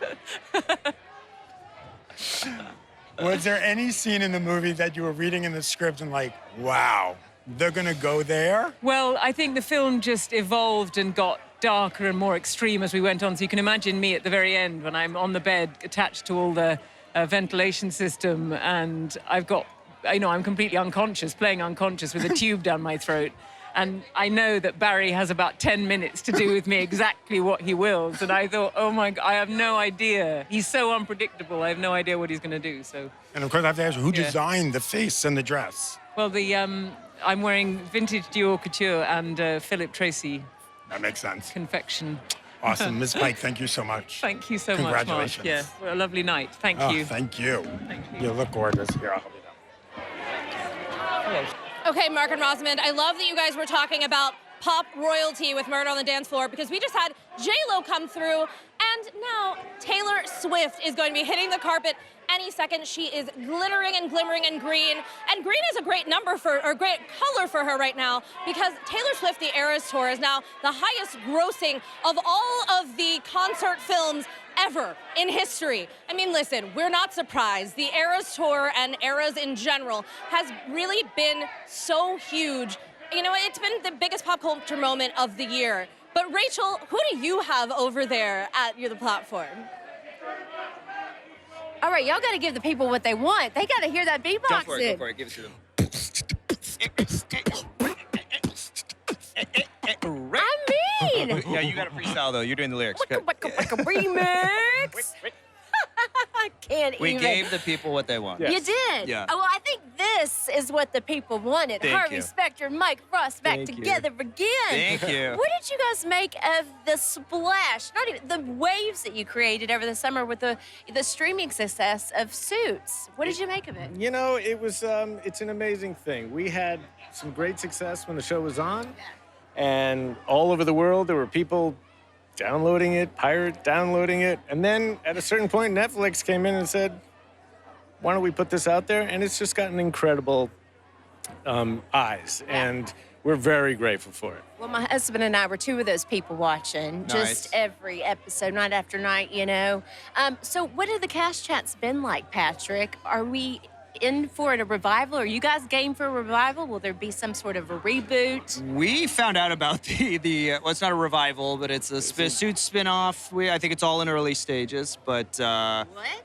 Speaker 1: Was there any scene in the movie that you were reading in the script and like, wow, they're gonna go there?
Speaker 15: Well, I think the film just evolved and got darker and more extreme as we went on. So you can imagine me at the very end when I'm on the bed attached to all the ventilation system, and I've got, you know, I'm completely unconscious, playing unconscious with a tube down my throat. And I know that Barry has about 10 minutes to do with me exactly what he wills. And I thought, oh my God, I have no idea. He's so unpredictable. I have no idea what he's going to do. So.
Speaker 1: And of course, I have to ask you, who designed the face and the dress?
Speaker 15: Well, I'm wearing vintage Dior couture and Philip Tracy.
Speaker 1: That makes sense.
Speaker 15: Confection.
Speaker 1: Awesome. Ms. Pike, thank you so much.
Speaker 15: Thank you so much, Mark.
Speaker 1: Congratulations.
Speaker 15: Yeah, what a lovely night. Thank you.
Speaker 1: Thank you.
Speaker 15: Thank
Speaker 1: You look gorgeous. Here, I'll help you down.
Speaker 15: Hello.
Speaker 10: Okay, Mark and Rosamund, I love that you guys were talking about pop royalty with Murder on the Dance Floor, because we just had J-Lo come through, and now Taylor Swift is going to be hitting the carpet any second. She is glittering and glimmering in green, and green is a great great color for her right now, because Taylor Swift, the Eras Tour, is now the highest grossing of all of the concert films ever in history. I mean, listen, we're not surprised. The Eras Tour and Eras in general has really been so huge. You know, it's been the biggest pop culture moment of the year. But Rachel, who do you have over there at the platform?
Speaker 2: All right, y'all got to give the people what they want. They got to hear that beatboxing.
Speaker 17: Go for it, go for it. Give it to them.
Speaker 2: I mean.
Speaker 17: Yeah, you got a freestyle, though. You're doing the lyrics.
Speaker 2: Remix. I can't
Speaker 17: We
Speaker 2: even.
Speaker 17: gave the people what they want.
Speaker 2: You did?
Speaker 17: Yeah.
Speaker 2: Oh, well, I think this is what the people wanted.
Speaker 17: Thank
Speaker 2: Harvey
Speaker 17: you.
Speaker 2: Specter, Mike Frost back
Speaker 17: Thank you.
Speaker 2: together again.
Speaker 17: Thank you.
Speaker 2: What did you guys make of the splash, not even the waves that you created over the summer with the streaming success of Suits? What did you make of it?
Speaker 18: You know, it was it's an amazing thing. We had some great success when the show was on, and all over the world there were people downloading it, downloading it, and then at a certain point Netflix came in and said, why don't we put this out there? And it's just gotten incredible eyes, and we're very grateful for it.
Speaker 2: Well, my husband and I were two of those people watching just every episode, night after night, you know. So what have the cast chats been like, Patrick? Are we in for a revival? Are you guys game for a revival? Will there be some sort of a reboot?
Speaker 17: We found out about the well, it's not a revival, but it's a Suits spin-off. I think it's all in early stages, but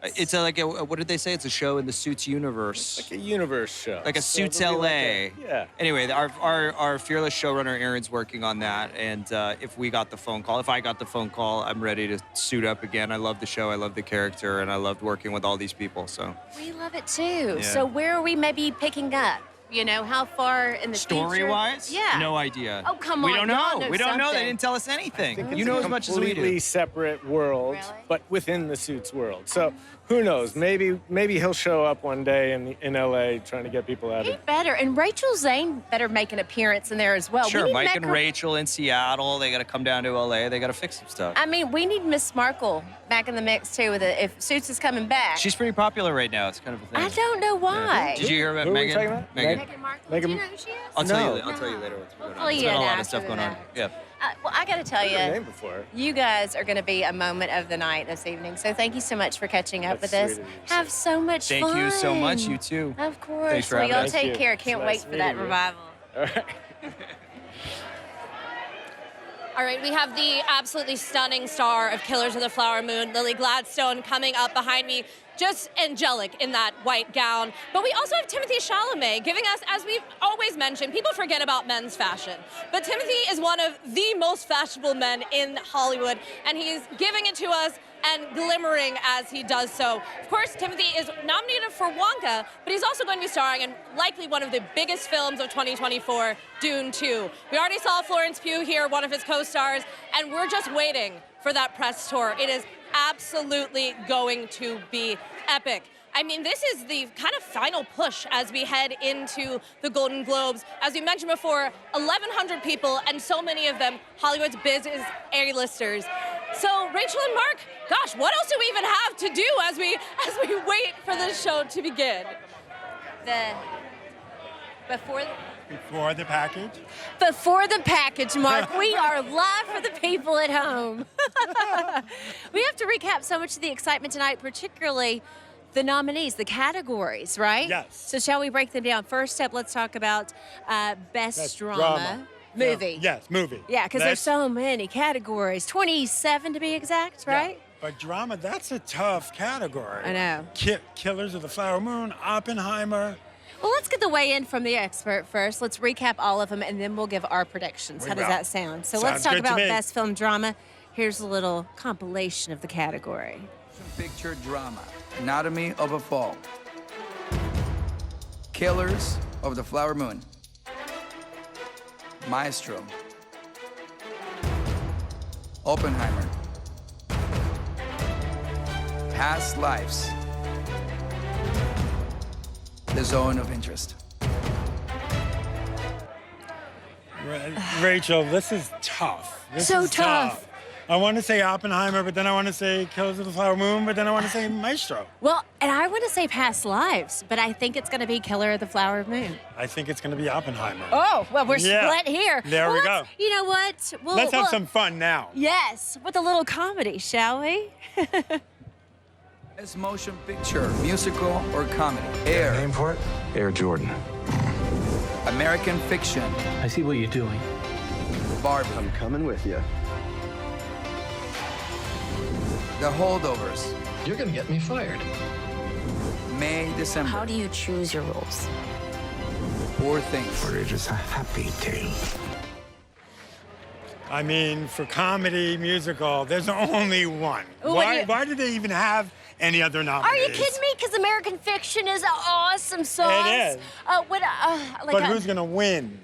Speaker 17: it's what did they say? It's a show in the Suits universe.
Speaker 18: Like a universe show.
Speaker 17: Like a
Speaker 18: So
Speaker 17: Suits
Speaker 18: it'll
Speaker 17: LA.
Speaker 18: be like yeah.
Speaker 17: Anyway, our fearless showrunner Aaron's working on that, and if I got the phone call, I'm ready to suit up again. I love the show, I love the character, and I loved working with all these people. So
Speaker 2: We love it too.
Speaker 17: Yeah.
Speaker 2: So where are we maybe picking up? You know, how far in the future?
Speaker 17: Story-wise?
Speaker 2: Yeah.
Speaker 17: No idea.
Speaker 2: Oh, come on.
Speaker 17: We don't
Speaker 2: y'all
Speaker 17: know. We don't know. They
Speaker 2: something.
Speaker 17: didn't tell us anything.
Speaker 18: It's
Speaker 17: You know
Speaker 18: a
Speaker 17: as much as we
Speaker 18: completely
Speaker 17: do.
Speaker 18: separate world, but within the Suits world. So who knows? Maybe he'll show up one day in LA trying to get people out
Speaker 2: He
Speaker 18: of.
Speaker 2: better. And Rachel Zane better make an appearance in there as well.
Speaker 17: Sure,
Speaker 2: We need
Speaker 17: Mike and
Speaker 2: Meg-
Speaker 17: Rachel in Seattle. They got to come down to LA. They got to fix some stuff.
Speaker 2: I mean, we need Miss Markle back in the mix too. With it, if Suits is coming back.
Speaker 17: She's pretty popular right now. It's kind of a thing.
Speaker 2: I don't know why.
Speaker 17: Did you hear about
Speaker 18: Who are we
Speaker 17: Megan?
Speaker 18: talking about?
Speaker 2: Meghan Markle. Do you know who she is?
Speaker 17: I'll tell
Speaker 18: No.
Speaker 17: you. I'll tell you later what's going on.
Speaker 2: Hopefully
Speaker 17: There's been a
Speaker 2: you
Speaker 17: lot of
Speaker 2: asked
Speaker 17: stuff
Speaker 2: her
Speaker 17: going on.
Speaker 2: that.
Speaker 17: Yeah.
Speaker 2: Well, I got to tell
Speaker 18: I've heard her
Speaker 2: you,
Speaker 18: name before.
Speaker 2: you guys are going to be a moment of the night this evening. So thank you so much for catching up
Speaker 18: That's
Speaker 2: with us.
Speaker 18: sweet of you.
Speaker 2: Have so much
Speaker 17: Thank
Speaker 2: fun.
Speaker 17: you so much. You too.
Speaker 2: Of course.
Speaker 17: Thanks for
Speaker 2: Well,
Speaker 17: having
Speaker 2: y'all
Speaker 17: us.
Speaker 2: take
Speaker 18: Thank you.
Speaker 2: care. Can't
Speaker 18: It's
Speaker 2: wait
Speaker 18: nice
Speaker 2: for that
Speaker 18: meeting you.
Speaker 2: revival.
Speaker 18: All right.
Speaker 10: All right, we have the absolutely stunning star of Killers of the Flower Moon, Lily Gladstone, coming up behind me, just angelic in that white gown. But we also have Timothée Chalamet giving us, as we've always mentioned, people forget about men's fashion. But Timothy is one of the most fashionable men in Hollywood, and he's giving it to us and glimmering as he does so. Of course, Timothy is nominated for Wonka, but he's also going to be starring in likely one of the biggest films of 2024, Dune 2. We already saw Florence Pugh here, one of his co-stars, and we're just waiting for that press tour. It is absolutely going to be epic. I mean, this is the kind of final push as we head into the Golden Globes. As we mentioned before, 1,100 people, and so many of them Hollywood's business A-listers. So, Rachel and Mark, gosh, what else do we even have to do as we wait for this show to begin?
Speaker 1: Before the package?
Speaker 2: Before the package, Mark, we are live for the people at home. We have to recap so much of the excitement tonight, particularly the nominees, the categories, right?
Speaker 1: Yes.
Speaker 2: So shall we break them down? First up, let's talk about Best Drama. Movie.
Speaker 1: Yes, movie.
Speaker 2: Yeah, because there's so many categories. 27 to be exact, right?
Speaker 1: Yeah. But drama, that's a tough category.
Speaker 2: I know.
Speaker 1: Killers of the Flower Moon, Oppenheimer.
Speaker 2: Well, let's get the weigh-in from the expert first. Let's recap all of them, and then we'll give our predictions.
Speaker 1: We
Speaker 2: How does
Speaker 1: will.
Speaker 2: that sound? So let's
Speaker 1: Sounds
Speaker 2: talk
Speaker 1: good to
Speaker 2: about
Speaker 1: me.
Speaker 2: Best Film Drama. Here's a little compilation of the category.
Speaker 3: Picture drama, Anatomy of a Fall, Killers of the Flower Moon, Maestro, Oppenheimer, Past Lives, The Zone of Interest.
Speaker 1: Rachel, this is tough. This
Speaker 2: So
Speaker 1: is
Speaker 2: tough.
Speaker 1: I want to say Oppenheimer, but then I want to say Killers of the Flower Moon, but then I want to say Maestro.
Speaker 2: Well, and I want to say Past Lives, but I think it's going to be Killer of the Flower Moon.
Speaker 1: I think it's going to be Oppenheimer.
Speaker 2: Oh, well, we're
Speaker 1: Yeah.
Speaker 2: split here.
Speaker 1: There we go.
Speaker 2: You know what?
Speaker 1: Let's have some fun now.
Speaker 2: Yes, with a little comedy, shall we?
Speaker 3: Best motion picture, musical or comedy. Air.
Speaker 4: Name for it? Air Jordan.
Speaker 3: American Fiction.
Speaker 4: I see what you're doing.
Speaker 3: Barbie.
Speaker 4: I'm coming with you.
Speaker 3: The Holdovers.
Speaker 4: You're gonna get me fired.
Speaker 3: May, December.
Speaker 8: How do you choose your roles?
Speaker 3: Poor Things.
Speaker 4: For it is a happy tale.
Speaker 1: I mean, for comedy, musical, there's only one.
Speaker 2: Ooh,
Speaker 1: Why did they even have any other nominees?
Speaker 2: Are you kidding me? Because American Fiction is an awesome sauce.
Speaker 1: It is. But who's going to win?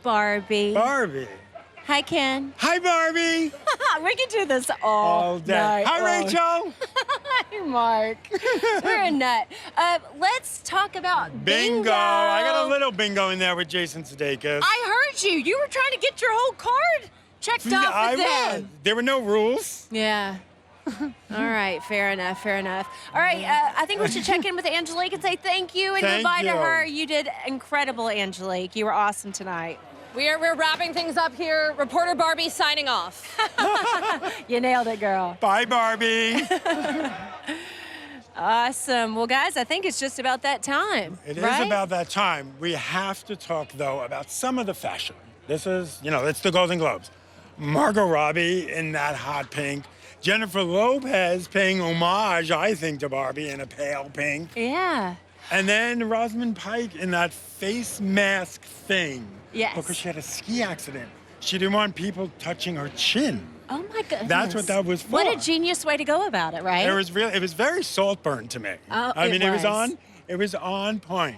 Speaker 2: Barbie.
Speaker 1: Barbie.
Speaker 2: Hi, Ken.
Speaker 1: Hi, Barbie.
Speaker 2: We can do this all
Speaker 1: day.
Speaker 2: night
Speaker 1: Hi,
Speaker 2: long.
Speaker 1: Rachel.
Speaker 2: Hi, Mark. We're a nut. Let's talk about bingo.
Speaker 1: I got a little bingo in there with Jason Sudeikis.
Speaker 2: I heard you. You were trying to get your whole card checked off
Speaker 1: I
Speaker 2: with them.
Speaker 1: was. There were no rules.
Speaker 2: Yeah. All right, fair enough, fair enough. All right, I think we should check in with Angelique and say thank you and
Speaker 1: Thank
Speaker 2: goodbye to
Speaker 1: you.
Speaker 2: her. You did incredible, Angelique. You were awesome tonight.
Speaker 10: We're wrapping things up here. Reporter Barbie signing off.
Speaker 2: You nailed it, girl.
Speaker 1: Bye, Barbie.
Speaker 2: Awesome. Well, guys, I think it's just about that time.
Speaker 1: It is
Speaker 2: right?
Speaker 1: about that time. We have to talk, though, about some of the fashion. This is, it's the Golden Globes. Margot Robbie in that hot pink. Jennifer Lopez paying homage, I think, to Barbie in a pale pink.
Speaker 2: Yeah.
Speaker 1: And then Rosamund Pike in that face mask thing.
Speaker 2: Yes.
Speaker 1: Because she had a ski accident. She didn't want people touching her chin.
Speaker 2: Oh, my goodness.
Speaker 1: That's what that was for.
Speaker 2: What a genius way to go about it, right?
Speaker 1: It was very Saltburn to me.
Speaker 2: Oh,
Speaker 1: I mean,
Speaker 2: it was.
Speaker 1: it was on point.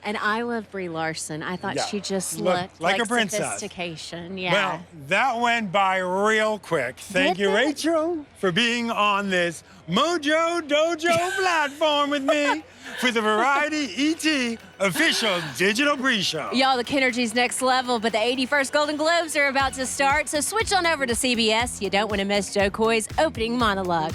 Speaker 2: And I love Brie Larson. I thought
Speaker 1: Yeah.
Speaker 2: she just
Speaker 1: Looked
Speaker 2: looked
Speaker 1: like a princess.
Speaker 2: sophistication. Yeah.
Speaker 1: Well, that went by real quick. Thank you, Rachel, for being on this Mojo Dojo platform with me for the Variety ET official digital pre-show.
Speaker 2: Y'all, the Kinergy's next level, but the 81st Golden Globes are about to start, so switch on over to CBS. You don't want to miss Joe Coy's opening monologue.